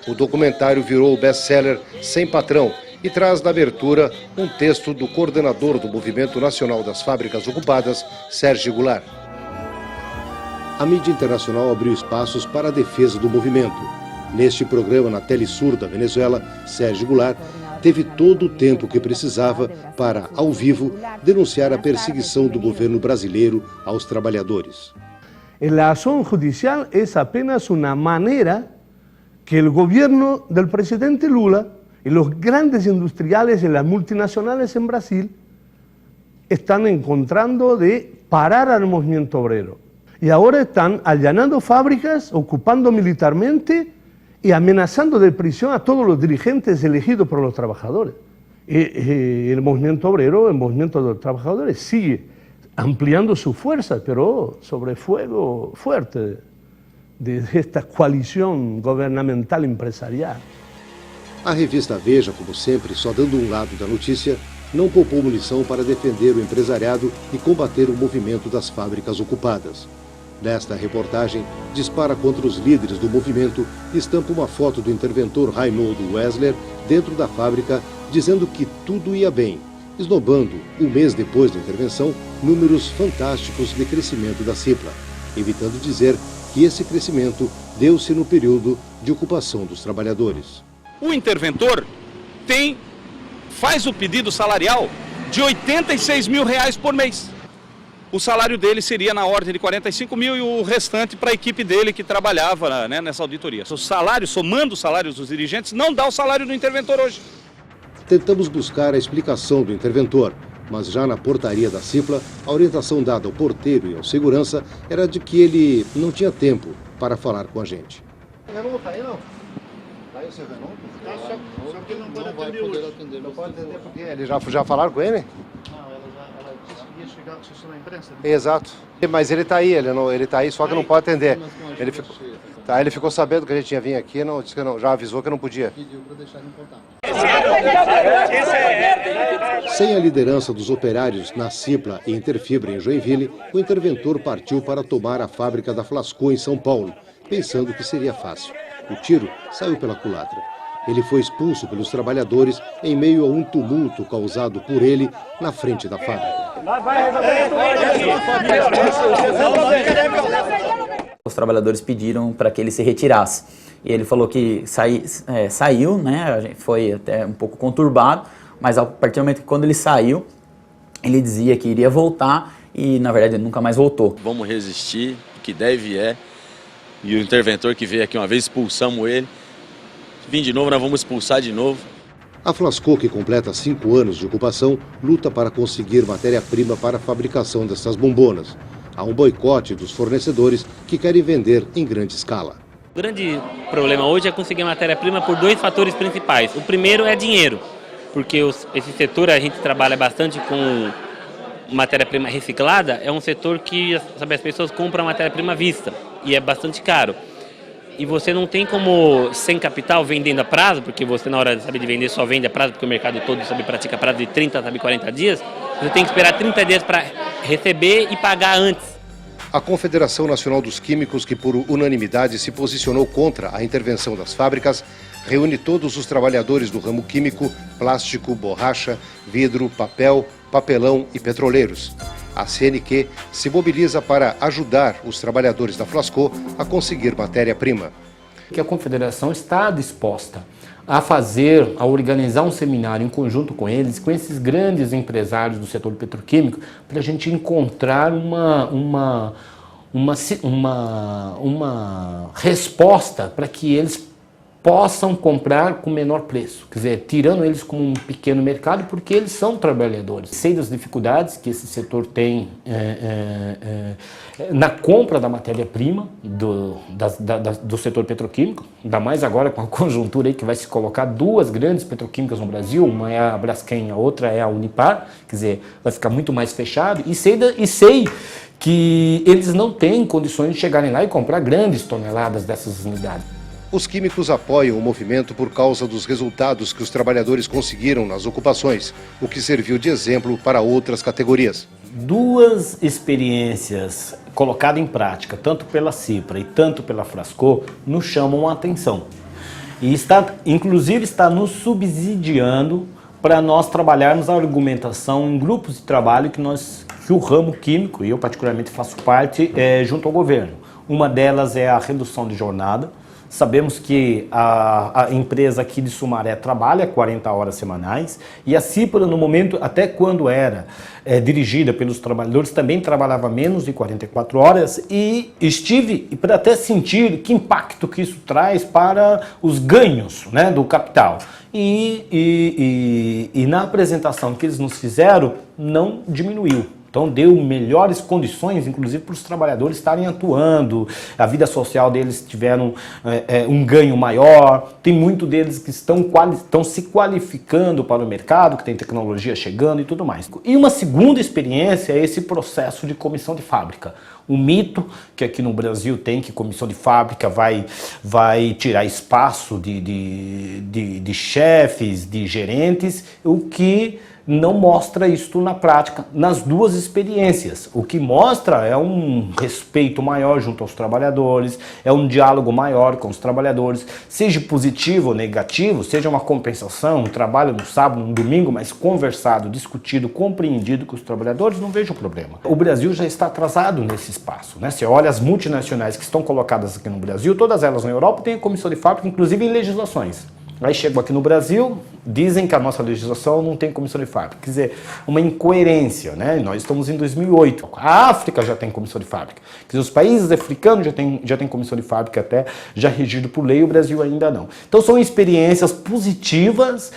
O documentário virou o best-seller Sem Patrão e traz na abertura um texto do coordenador do Movimento Nacional das Fábricas Ocupadas, Sérgio Goulart. A mídia internacional abriu espaços para a defesa do movimento. Neste programa na Telesur da Venezuela, Sérgio Goulart teve todo o tempo que precisava para, ao vivo, denunciar a perseguição do governo brasileiro aos trabalhadores. A ação judicial é apenas uma maneira que o governo do presidente Lula e os grandes industriales e as multinacionales em Brasil estão encontrando de parar ao movimento obrero. E agora estão allanando fábricas, ocupando militarmente y amenazando de prisión a todos los dirigentes elegidos por los trabajadores. El movimiento obrero, el movimiento de los trabajadores sigue ampliando su fuerza, pero sobre fuego fuerte de esta coalición gubernamental empresarial. A revista Veja, como sempre, só dando um lado da notícia, não poupou munição para defender o empresariado e combater o movimento das fábricas ocupadas. Nesta reportagem, dispara contra os líderes do movimento e estampa uma foto do interventor Reinaldo Wessler dentro da fábrica, dizendo que tudo ia bem, esnobando, um mês depois da intervenção, números fantásticos de crescimento da Cipla, evitando dizer que esse crescimento deu-se no período de ocupação dos trabalhadores. O interventor faz o pedido salarial de R$ 86 mil por mês. O salário dele seria na ordem de 45 mil e o restante para a equipe dele que trabalhava, né, nessa auditoria. O salário, somando os salários dos dirigentes, não dá o salário do interventor hoje. Tentamos buscar a explicação do interventor, mas já na portaria da Cipla, a orientação dada ao porteiro e ao segurança era de que ele não tinha tempo para falar com a gente. Renault tá aí, não? Tá aí o seu Renault? Tá, só que ele não pode atender hoje. Não pode atender porque eles já falaram com ele? Na imprensa, né? Exato. Mas ele está aí, ele tá aí, só que não pode atender. Ele ficou sabendo que a gente tinha vindo aqui, não, disse que não, já avisou que não podia. Pediu para deixar ele contar. Sem a liderança dos operários na Cipla e Interfibra em Joinville, o interventor partiu para tomar a fábrica da Flasco em São Paulo, pensando que seria fácil. O tiro saiu pela culatra. Ele foi expulso pelos trabalhadores em meio a um tumulto causado por ele na frente da fábrica. Os trabalhadores pediram para que ele se retirasse. E ele falou que saiu, né? Foi até um pouco conturbado, mas a partir do momento que quando ele saiu, ele dizia que iria voltar e, na verdade, ele nunca mais voltou. Vamos resistir, o que deve é. E o interventor que veio aqui uma vez, expulsamos ele. Vim de novo, nós vamos expulsar de novo. A Flasco, que completa 5 anos de ocupação, luta para conseguir matéria-prima para a fabricação dessas bombonas. Há um boicote dos fornecedores que querem vender em grande escala. O grande problema hoje é conseguir matéria-prima por 2 fatores principais. O primeiro é dinheiro, porque esse setor a gente trabalha bastante com matéria-prima reciclada, é um setor que as pessoas compram matéria-prima à vista e é bastante caro. E você não tem como, sem capital, vendendo a prazo, porque você na hora de vender só vende a prazo, porque o mercado todo pratica prazo de 30 a 40 dias, você tem que esperar 30 dias para receber e pagar antes. A Confederação Nacional dos Químicos, que por unanimidade se posicionou contra a intervenção das fábricas, reúne todos os trabalhadores do ramo químico, plástico, borracha, vidro, papel, papelão e petroleiros. A CNQ se mobiliza para ajudar os trabalhadores da Flasco a conseguir matéria-prima. Que a Confederação está disposta a organizar um seminário em conjunto com eles, com esses grandes empresários do setor petroquímico, para a gente encontrar uma resposta para que eles possam comprar com menor preço, quer dizer, tirando eles como um pequeno mercado, porque eles são trabalhadores. Sei das dificuldades que esse setor tem na compra da matéria-prima do setor petroquímico, ainda mais agora com a conjuntura aí que vai se colocar duas grandes petroquímicas no Brasil, uma é a Braskem, a outra é a Unipar, quer dizer, vai ficar muito mais fechado, e sei que eles não têm condições de chegarem lá e comprar grandes toneladas dessas unidades. Os químicos apoiam o movimento por causa dos resultados que os trabalhadores conseguiram nas ocupações, o que serviu de exemplo para outras categorias. Duas experiências colocadas em prática, tanto pela CIPRA e tanto pela Frasco, nos chamam a atenção. E inclusive está nos subsidiando para nós trabalharmos a argumentação em grupos de trabalho que o ramo químico, e eu particularmente faço parte, junto ao governo. Uma delas é a redução de jornada. Sabemos que a empresa aqui de Sumaré trabalha 40 horas semanais e a CIPRA, no momento, até quando era dirigida pelos trabalhadores, também trabalhava menos de 44 horas e estive para até sentir que impacto que isso traz para os ganhos, né, do capital. E na apresentação que eles nos fizeram, não diminuiu. Então deu melhores condições, inclusive, para os trabalhadores estarem atuando, a vida social deles tiveram um ganho maior, tem muito deles que estão se qualificando para o mercado, que tem tecnologia chegando e tudo mais. E uma segunda experiência é esse processo de comissão de fábrica. O mito que aqui no Brasil tem que comissão de fábrica vai tirar espaço de chefes, de gerentes, o que não mostra isto na prática, nas duas experiências. O que mostra é um respeito maior junto aos trabalhadores, é um diálogo maior com os trabalhadores, seja positivo ou negativo, seja uma compensação, um trabalho no sábado, no domingo, mas conversado, discutido, compreendido com os trabalhadores, não vejo problema. O Brasil já está atrasado nesse espaço, né? Você olha as multinacionais que estão colocadas aqui no Brasil, todas elas na Europa têm a comissão de fábrica, inclusive em legislações. Aí chegam aqui no Brasil, dizem que a nossa legislação não tem comissão de fábrica. Quer dizer, uma incoerência, né? Nós estamos em 2008. A África já tem comissão de fábrica. Quer dizer, os países africanos já tem comissão de fábrica até já regido por lei, o Brasil ainda não. Então são experiências positivas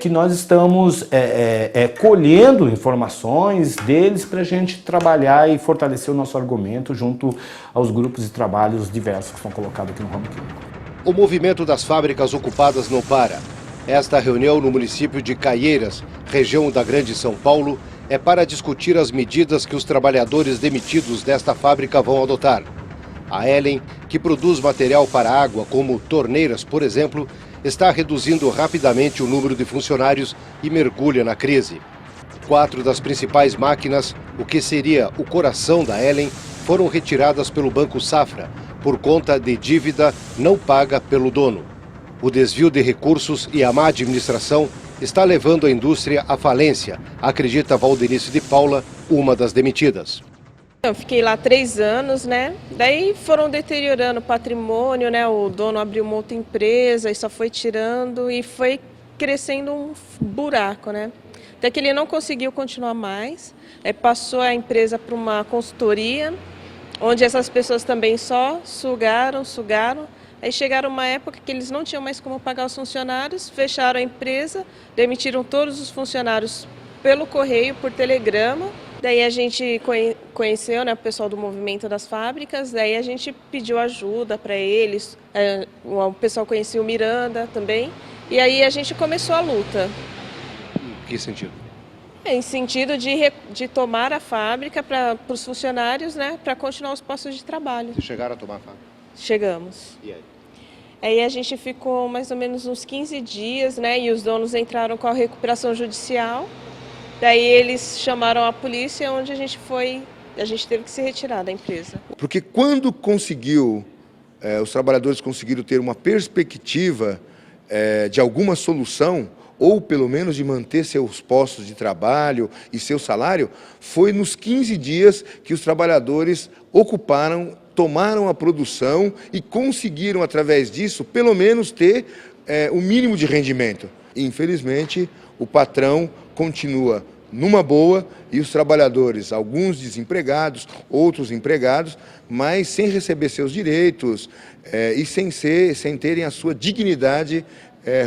que nós estamos colhendo informações deles para a gente trabalhar e fortalecer o nosso argumento junto aos grupos de trabalhos diversos que são colocados aqui no ramo químico. O movimento das fábricas ocupadas não para. Esta reunião no município de Caieiras, região da Grande São Paulo, é para discutir as medidas que os trabalhadores demitidos desta fábrica vão adotar. A Helen, que produz material para água, como torneiras, por exemplo, está reduzindo rapidamente o número de funcionários e mergulha na crise. 4 das principais máquinas, o que seria o coração da Helen, foram retiradas pelo Banco Safra, por conta de dívida não paga pelo dono. O desvio de recursos e a má administração está levando a indústria à falência, acredita Valdenice de Paula, uma das demitidas. Eu fiquei lá 3 anos, né? Daí foram deteriorando o patrimônio, né? O dono abriu uma outra empresa e só foi tirando e foi crescendo um buraco, né? Até que ele não conseguiu continuar mais, passou a empresa para uma consultoria, onde essas pessoas também só sugaram. Aí chegaram uma época que eles não tinham mais como pagar os funcionários, fecharam a empresa, demitiram todos os funcionários pelo correio, por telegrama. Daí a gente conheceu, né, o pessoal do movimento das fábricas, daí a gente pediu ajuda para eles, o pessoal conhecia o Miranda também, e aí a gente começou a luta. Em que sentido? Em sentido de tomar a fábrica para os funcionários, né, para continuar os postos de trabalho. Vocês chegaram a tomar a fábrica? Chegamos. E aí? Aí a gente ficou mais ou menos uns 15 dias, né, e os donos entraram com a recuperação judicial. Daí eles chamaram a polícia, onde a gente teve que se retirar da empresa. Porque quando os trabalhadores conseguiram ter uma perspectiva de alguma solução, ou pelo menos de manter seus postos de trabalho e seu salário, foi nos 15 dias que os trabalhadores tomaram a produção e conseguiram, através disso, pelo menos ter o mínimo de rendimento. Infelizmente, o patrão continua numa boa, e os trabalhadores, alguns desempregados, outros empregados, mas sem receber seus direitos e sem terem a sua dignidade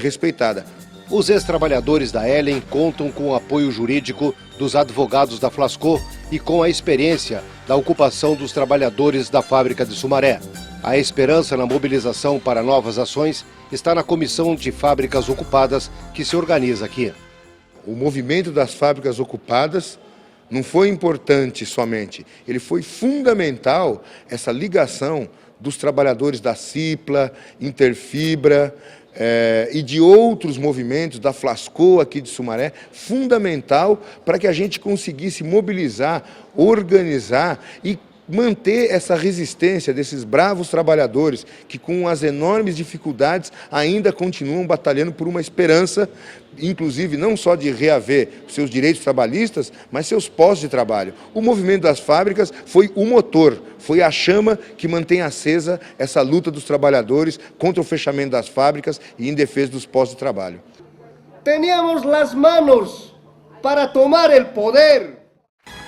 respeitada. Os ex-trabalhadores da Helen contam com o apoio jurídico dos advogados da Flasco e com a experiência da ocupação dos trabalhadores da fábrica de Sumaré. A esperança na mobilização para novas ações está na Comissão de Fábricas Ocupadas que se organiza aqui. O movimento das fábricas ocupadas não foi importante somente, ele foi fundamental, essa ligação dos trabalhadores da Cipla, Interfibra e de outros movimentos, da Flasco aqui de Sumaré, fundamental para que a gente conseguisse mobilizar, organizar e manter essa resistência desses bravos trabalhadores que, com as enormes dificuldades, ainda continuam batalhando por uma esperança, inclusive não só de reaver seus direitos trabalhistas, mas seus postos de trabalho. O movimento das fábricas foi o motor, foi a chama que mantém acesa essa luta dos trabalhadores contra o fechamento das fábricas e em defesa dos postos de trabalho. Teníamos las manos para tomar el poder.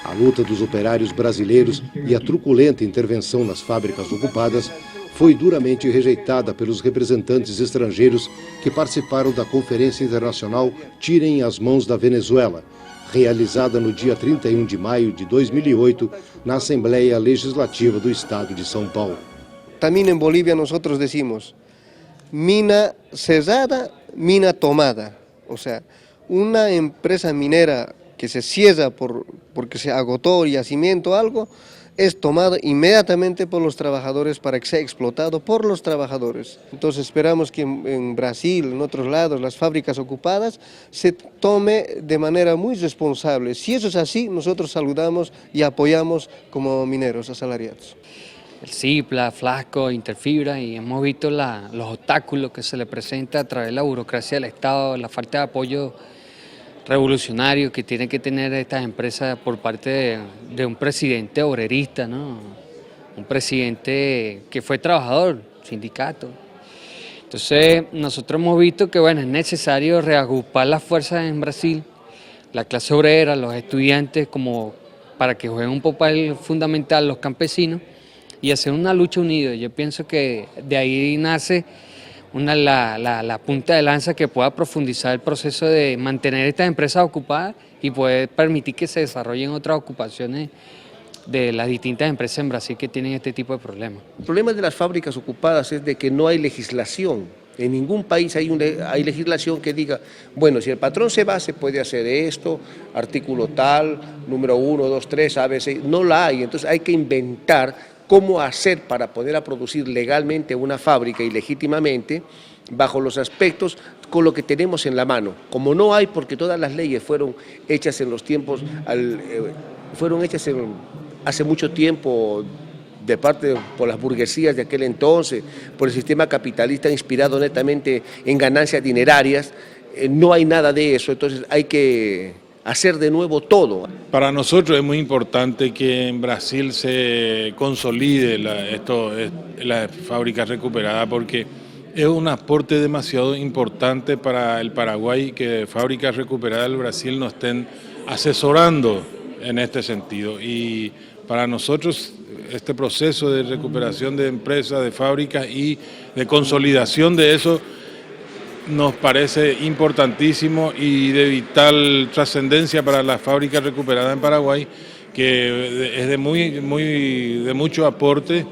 A luta dos operários brasileiros e a truculenta intervenção nas fábricas ocupadas foi duramente rejeitada pelos representantes estrangeiros que participaram da Conferência Internacional Tirem as Mãos da Venezuela, realizada no dia 31 de maio de 2008 na Assembleia Legislativa do Estado de São Paulo. Também em Bolívia nós decimos mina cesada, mina tomada. Ou seja, uma empresa minera que se cierra porque se agotó el yacimiento o algo, es tomado inmediatamente por los trabajadores para que sea explotado por los trabajadores. Entonces esperamos que en Brasil, en otros lados, las fábricas ocupadas se tome de manera muy responsable. Si eso es así, nosotros saludamos y apoyamos como mineros asalariados. El Cipla, Flasco, Interfibra, y hemos visto los obstáculos que se le presenta a través de la burocracia del Estado, la falta de apoyo revolucionario que tienen que tener estas empresas por parte de un presidente obrerista, ¿no? Un presidente que fue trabajador, sindicato. Entonces nosotros hemos visto que bueno, es necesario reagrupar las fuerzas en Brasil, la clase obrera, los estudiantes, como para que jueguen un papel fundamental los campesinos y hacer una lucha unida. Yo pienso que de ahí nace la punta de lanza que pueda profundizar el proceso de mantener estas empresas ocupadas y poder permitir que se desarrollen otras ocupaciones de las distintas empresas en Brasil que tienen este tipo de problemas. El problema de las fábricas ocupadas es de que no hay legislación. En ningún país hay legislación que diga, bueno, si el patrón se va, se puede hacer esto, artículo tal, número 1, 2, 3, ABC, no la hay. Entonces hay que inventar cómo hacer para poder producir legalmente una fábrica y legítimamente bajo los aspectos con lo que tenemos en la mano. Como no hay, porque todas las leyes fueron hechas en los tiempos, hace mucho tiempo por las burguesías de aquel entonces, por el sistema capitalista inspirado netamente en ganancias dinerarias, no hay nada de eso, entonces hay que hacer de nuevo todo. Para nosotros es muy importante que en Brasil se consolide la fábrica recuperada porque es un aporte demasiado importante para el Paraguay que fábricas recuperadas del Brasil nos estén asesorando en este sentido. Y para nosotros este proceso de recuperación de empresas, de fábricas y de consolidación de eso nos parece importantísimo y de vital trascendencia para las fábricas recuperadas en Paraguay, que es de mucho aporte.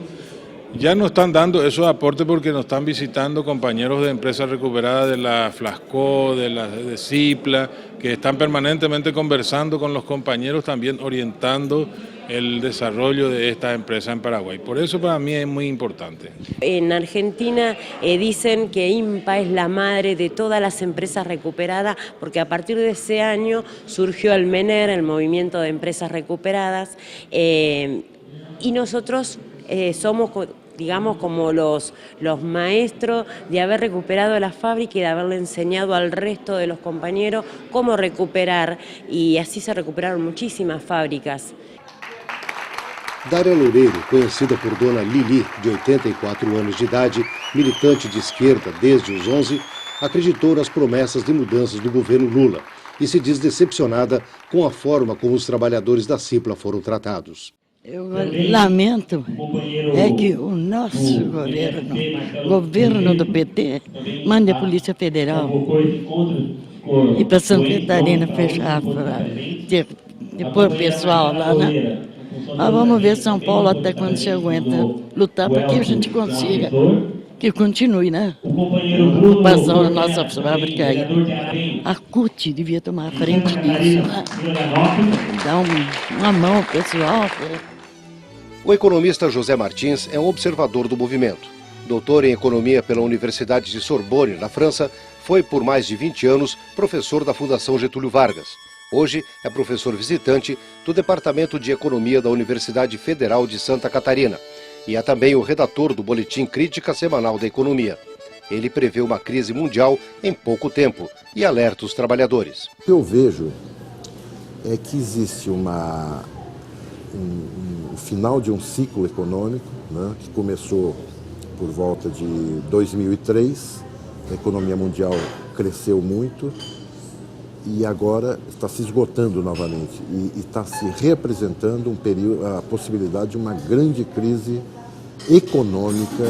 Ya nos están dando esos aportes porque nos están visitando compañeros de empresas recuperadas de la Flasco, de Cipla, que están permanentemente conversando con los compañeros, también orientando el desarrollo de estas empresas en Paraguay. Por eso para mí es muy importante. En Argentina dicen que IMPA es la madre de todas las empresas recuperadas porque a partir de ese año surgió el MENER, el Movimiento de Empresas Recuperadas, y nosotros somos, digamos, como los maestros de haber recuperado la fábrica y de haberle enseñado al resto de los compañeros cómo recuperar, y así se recuperaron muchísimas fábricas. Dária Loureiro, conhecida por Dona Lili, de 84 anos de idade, militante de esquerda desde os 11, acreditou nas promessas de mudanças do governo Lula e se diz decepcionada com a forma como os trabalhadores da Cipla foram tratados. Eu lamento que o nosso governo do PT, mande a Polícia Federal e para Santa Catarina fechar, para pôr o pessoal lá, né? Mas vamos ver São Paulo até quando se aguenta lutar para que a gente consiga que continue, né? A ocupação da nossa fábrica aí. A CUT devia tomar a frente disso, né? Dar uma mão pessoal. O economista José Martins é um observador do movimento. Doutor em Economia pela Universidade de Sorbonne, na França, foi por mais de 20 anos professor da Fundação Getúlio Vargas. Hoje é professor visitante do Departamento de Economia da Universidade Federal de Santa Catarina e é também o redator do Boletim Crítica Semanal da Economia. Ele prevê uma crise mundial em pouco tempo e alerta os trabalhadores. O que eu vejo é que existe o final de um ciclo econômico, né, que começou por volta de 2003, a economia mundial cresceu muito e agora está se esgotando novamente e está se reapresentando a possibilidade de uma grande crise econômica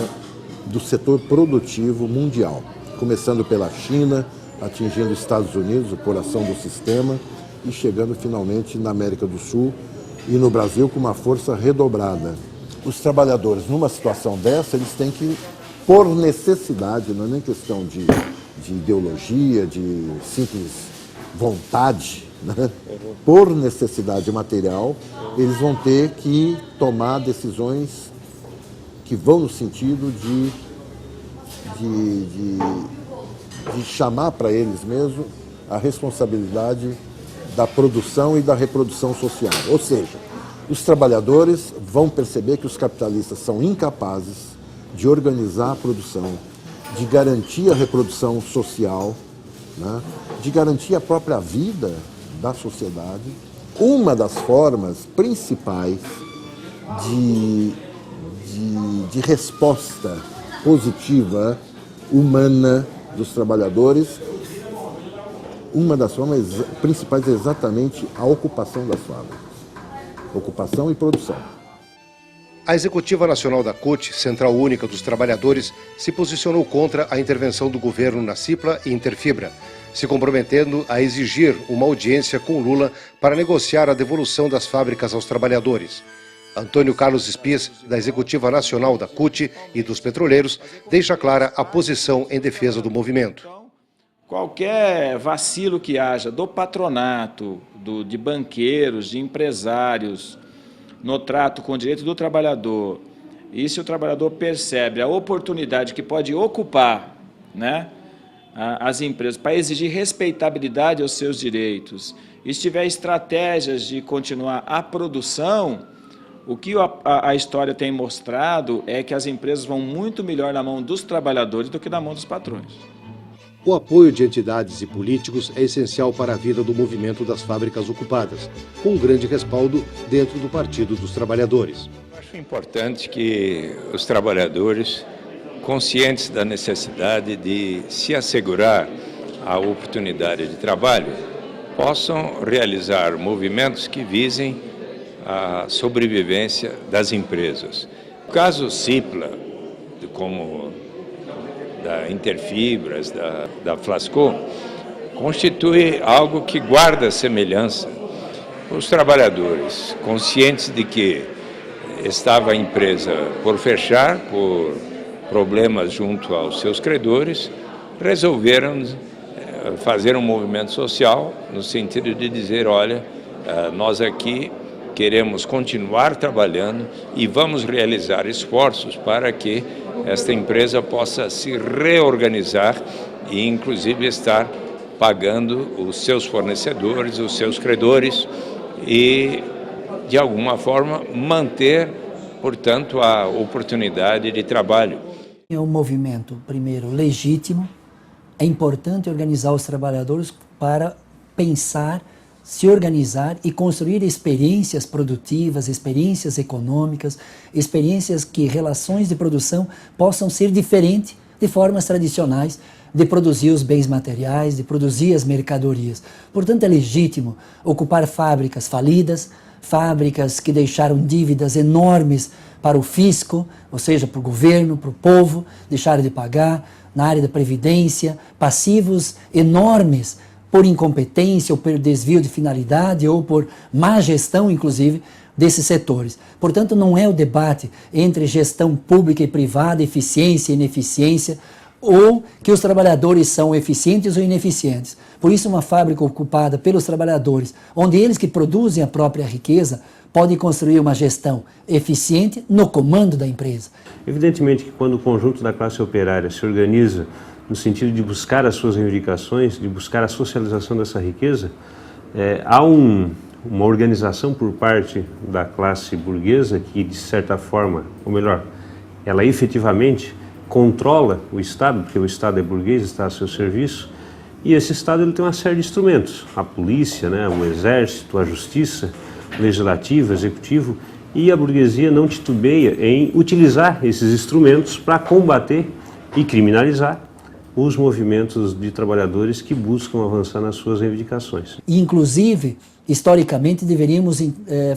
do setor produtivo mundial, começando pela China, atingindo os Estados Unidos, o coração do sistema, e chegando finalmente na América do Sul e no Brasil com uma força redobrada. Os trabalhadores, numa situação dessa, eles têm que, por necessidade, não é nem questão de ideologia, de simples vontade, né? Por necessidade material, eles vão ter que tomar decisões que vão no sentido de chamar para eles mesmos a responsabilidade da produção e da reprodução social. Ou seja, os trabalhadores vão perceber que os capitalistas são incapazes de organizar a produção, de garantir a reprodução social, né? De garantir a própria vida da sociedade. Uma das formas principais de resposta positiva, humana dos trabalhadores, uma das formas principais é exatamente a ocupação das fábricas. Ocupação e produção. A Executiva Nacional da CUT, Central Única dos Trabalhadores, se posicionou contra a intervenção do governo na Cipla e Interfibra, se comprometendo a exigir uma audiência com Lula para negociar a devolução das fábricas aos trabalhadores. Antônio Carlos Spies, da Executiva Nacional da CUT e dos petroleiros, deixa clara a posição em defesa do movimento. Qualquer vacilo que haja do patronato, de banqueiros, de empresários, no trato com o direito do trabalhador, e se o trabalhador percebe a oportunidade que pode ocupar, né, as empresas para exigir respeitabilidade aos seus direitos, e se tiver estratégias de continuar a produção, o que a história tem mostrado é que as empresas vão muito melhor na mão dos trabalhadores do que na mão dos patrões. O apoio de entidades e políticos é essencial para a vida do movimento das fábricas ocupadas, com um grande respaldo dentro do Partido dos Trabalhadores. Acho importante que os trabalhadores, conscientes da necessidade de se assegurar a oportunidade de trabalho, possam realizar movimentos que visem a sobrevivência das empresas. O caso Cipla, como da Interfibras, da Flasco, constitui algo que guarda semelhança. Os trabalhadores, conscientes de que estava a empresa por fechar, por problemas junto aos seus credores, resolveram fazer um movimento social no sentido de dizer, olha, nós aqui queremos continuar trabalhando e vamos realizar esforços para que esta empresa possa se reorganizar e, inclusive, estar pagando os seus fornecedores, os seus credores e, de alguma forma, manter, portanto, a oportunidade de trabalho. É um movimento, primeiro, legítimo. É importante organizar os trabalhadores para pensar, se organizar e construir experiências produtivas, experiências econômicas, experiências que relações de produção possam ser diferentes de formas tradicionais, de produzir os bens materiais, de produzir as mercadorias. Portanto, é legítimo ocupar fábricas falidas, fábricas que deixaram dívidas enormes para o fisco, ou seja, para o governo, para o povo, deixaram de pagar, na área da previdência, passivos enormes por incompetência ou por desvio de finalidade ou por má gestão, inclusive, desses setores. Portanto, não é o debate entre gestão pública e privada, eficiência e ineficiência, ou que os trabalhadores são eficientes ou ineficientes. Por isso, uma fábrica ocupada pelos trabalhadores, onde eles que produzem a própria riqueza, podem construir uma gestão eficiente no comando da empresa. Evidentemente que quando o conjunto da classe operária se organiza no sentido de buscar as suas reivindicações, de buscar a socialização dessa riqueza, há uma organização por parte da classe burguesa que, de certa forma, ou melhor, ela efetivamente controla o Estado, porque o Estado é burguês, está a seu serviço, e esse Estado ele tem uma série de instrumentos, a polícia, né, o exército, a justiça, legislativo, executivo, e a burguesia não titubeia em utilizar esses instrumentos para combater e criminalizar os movimentos de trabalhadores que buscam avançar nas suas reivindicações. Inclusive, historicamente, deveríamos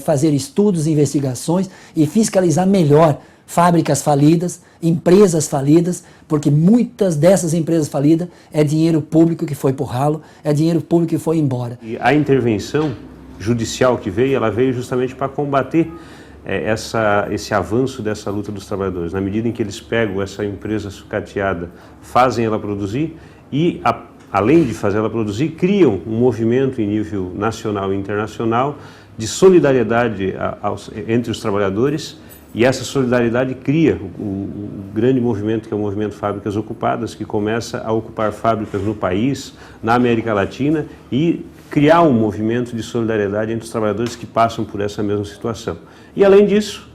fazer estudos, investigações e fiscalizar melhor fábricas falidas, empresas falidas, porque muitas dessas empresas falidas é dinheiro público que foi por ralo, é dinheiro público que foi embora. E a intervenção judicial que veio, ela veio justamente para combater esse avanço dessa luta dos trabalhadores. Na medida em que eles pegam essa empresa sucateada, fazem ela produzir e, além de fazer ela produzir, criam um movimento em nível nacional e internacional de solidariedade entre os trabalhadores, e essa solidariedade cria o grande movimento que é o movimento Fábricas Ocupadas, que começa a ocupar fábricas no país, na América Latina, e criar um movimento de solidariedade entre os trabalhadores que passam por essa mesma situação. E, além disso,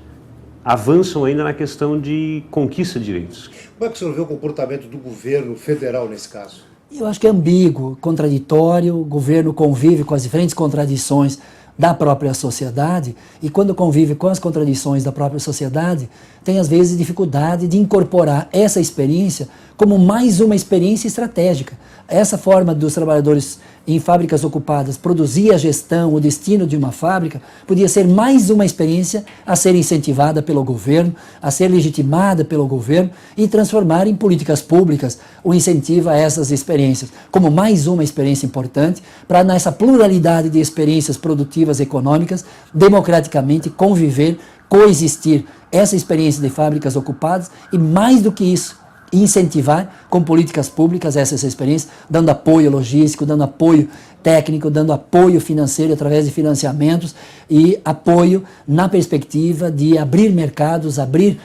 avançam ainda na questão de conquista de direitos. Como é que o senhor vê o comportamento do governo federal nesse caso? Eu acho que é ambíguo, contraditório, o governo convive com as diferentes contradições da própria sociedade, e quando convive com as contradições da própria sociedade, tem às vezes dificuldade de incorporar essa experiência como mais uma experiência estratégica. Essa forma dos trabalhadores em fábricas ocupadas produzir a gestão, o destino de uma fábrica, podia ser mais uma experiência a ser incentivada pelo governo, a ser legitimada pelo governo e transformar em políticas públicas o incentivo a essas experiências, como mais uma experiência importante para, nessa pluralidade de experiências produtivas econômicas, democraticamente conviver, coexistir essa experiência de fábricas ocupadas e, mais do que isso, incentivar com políticas públicas essas experiências, dando apoio logístico, dando apoio técnico, dando apoio financeiro através de financiamentos e apoio na perspectiva de abrir mercados, abrir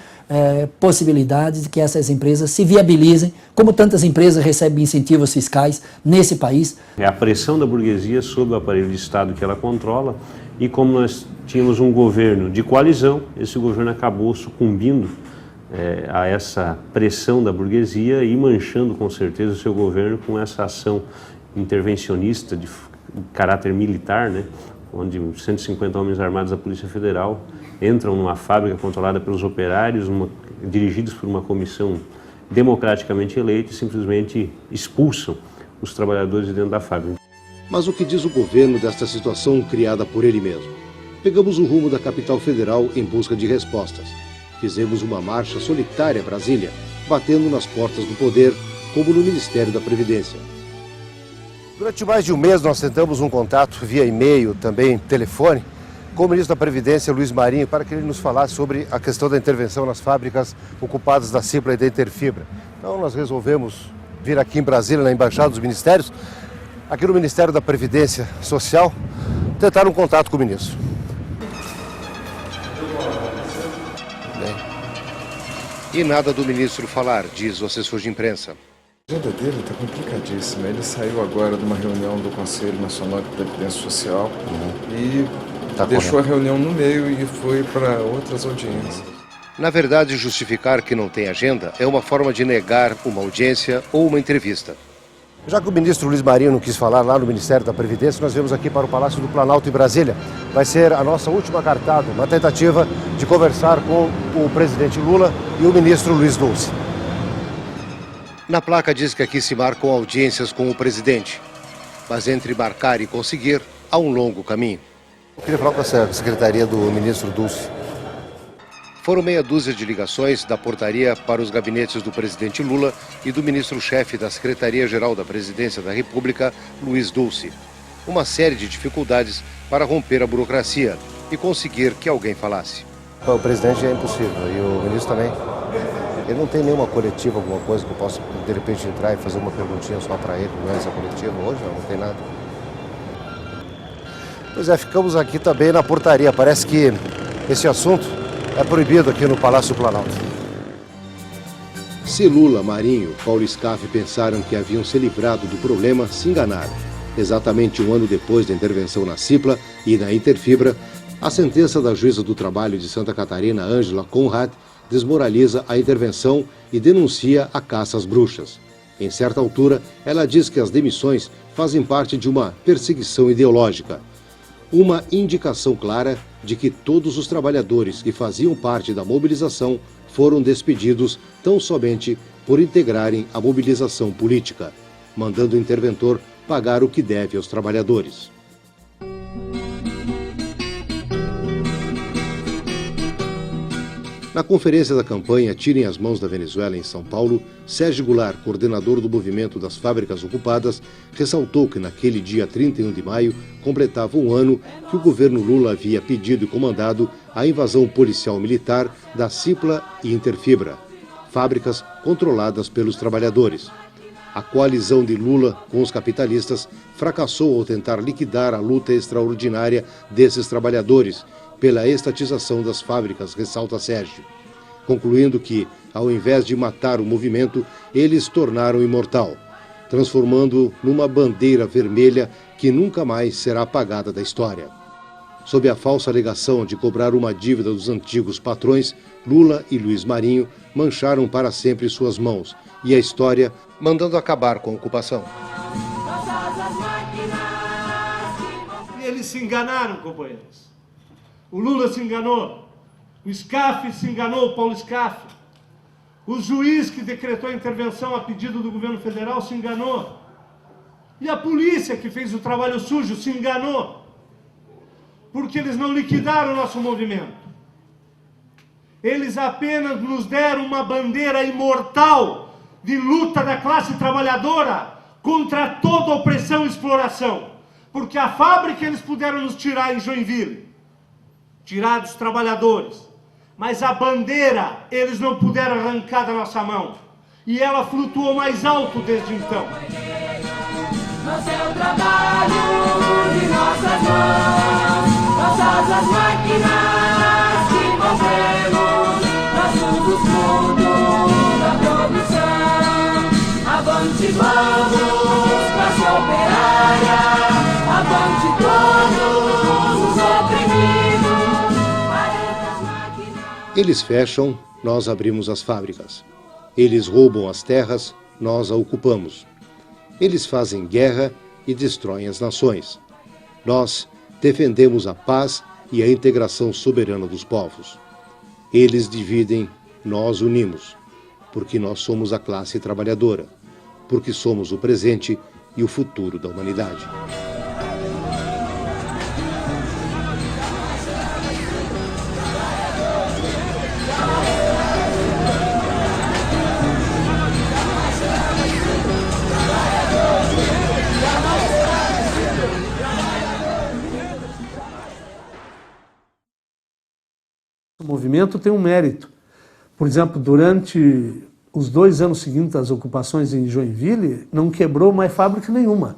possibilidades de que essas empresas se viabilizem, como tantas empresas recebem incentivos fiscais nesse país. É a pressão da burguesia sobre o aparelho de Estado que ela controla, e como nós tínhamos um governo de coalizão, esse governo acabou sucumbindo a essa pressão da burguesia e manchando com certeza o seu governo com essa ação intervencionista de caráter militar, né, onde 150 homens armados da Polícia Federal entram numa fábrica controlada pelos operários, dirigidos por uma comissão democraticamente eleita, e simplesmente expulsam os trabalhadores de dentro da fábrica. Mas o que diz o governo desta situação criada por ele mesmo? Pegamos o rumo da capital federal em busca de respostas. Fizemos uma marcha solitária a Brasília, batendo nas portas do poder, como no Ministério da Previdência. Durante mais de um mês nós tentamos um contato via e-mail, também telefone, com o ministro da Previdência, Luiz Marinho, para que ele nos falasse sobre a questão da intervenção nas fábricas ocupadas da Cipla e da Interfibra. Então nós resolvemos vir aqui em Brasília, na Embaixada dos Ministérios, aqui no Ministério da Previdência Social, tentar um contato com o ministro. E nada do ministro falar, diz o assessor de imprensa. A agenda dele está complicadíssima. Ele saiu agora de uma reunião do Conselho Nacional de Previdência Social e deixou a reunião no meio e foi para outras audiências. Na verdade, justificar que não tem agenda é uma forma de negar uma audiência ou uma entrevista. Já que o ministro Luiz Marinho não quis falar lá no Ministério da Previdência, nós viemos aqui para o Palácio do Planalto em Brasília. Vai ser a nossa última cartada, uma tentativa de conversar com o presidente Lula e o ministro Luiz Dulce. Na placa diz que aqui se marcam audiências com o presidente. Mas entre marcar e conseguir, há um longo caminho. Eu queria falar com a secretaria do ministro Dulce. Foram meia dúzia de ligações da portaria para os gabinetes do presidente Lula e do ministro-chefe da Secretaria-Geral da Presidência da República, Luiz Dulce. Uma série de dificuldades para romper a burocracia e conseguir que alguém falasse. O presidente é impossível e o ministro também. Ele não tem nenhuma coletiva, alguma coisa que eu possa, de repente, entrar e fazer uma perguntinha só para ele, não é essa coletiva hoje? Não tem nada. Pois é, ficamos aqui também na portaria. Parece que esse assunto é proibido aqui no Palácio Planalto. Se Lula, Marinho, Paulo Scaff pensaram que haviam se livrado do problema, se enganaram. Exatamente um ano depois da intervenção na Cipla e na Interfibra, a sentença da juíza do trabalho de Santa Catarina, Ângela Conrad, desmoraliza a intervenção e denuncia a caça às bruxas. Em certa altura, ela diz que as demissões fazem parte de uma perseguição ideológica. Uma indicação clara de que todos os trabalhadores que faziam parte da mobilização foram despedidos tão somente por integrarem a mobilização política, mandando o interventor pagar o que deve aos trabalhadores. Na conferência da campanha Tirem as Mãos da Venezuela em São Paulo, Sérgio Goulart, coordenador do movimento das fábricas ocupadas, ressaltou que naquele dia 31 de maio completava um ano que o governo Lula havia pedido e comandado a invasão policial militar da Cipla e Interfibra, fábricas controladas pelos trabalhadores. A coalizão de Lula com os capitalistas fracassou ao tentar liquidar a luta extraordinária desses trabalhadores pela estatização das fábricas, ressalta Sérgio, concluindo que, ao invés de matar o movimento, eles tornaram imortal, transformando-o numa bandeira vermelha que nunca mais será apagada da história. Sob a falsa alegação de cobrar uma dívida dos antigos patrões, Lula e Luiz Marinho mancharam para sempre suas mãos e a história, mandando acabar com a ocupação. E eles se enganaram, companheiros. O Lula se enganou, o Scaff se enganou, o Paulo Scaff. O juiz que decretou a intervenção a pedido do governo federal se enganou. E a polícia que fez o trabalho sujo se enganou. Porque eles não liquidaram o nosso movimento. Eles apenas nos deram uma bandeira imortal de luta da classe trabalhadora contra toda opressão e exploração. Porque a fábrica eles puderam nos tirar em Joinville. Tirar dos trabalhadores, mas a bandeira eles não puderam arrancar da nossa mão, e ela flutuou mais alto desde então. Mas é o trabalho de nossas mãos, nossas as máquinas que movemos, nós somos tudo da produção. Avante vamos, classe operária, avante todos os oprimidos. Eles fecham, nós abrimos as fábricas. Eles roubam as terras, nós a ocupamos. Eles fazem guerra e destroem as nações. Nós defendemos a paz e a integração soberana dos povos. Eles dividem, nós unimos. Porque nós somos a classe trabalhadora. Porque somos o presente e o futuro da humanidade. O movimento tem um mérito. Por exemplo, durante os 2 anos seguintes às ocupações em Joinville, não quebrou mais fábrica nenhuma.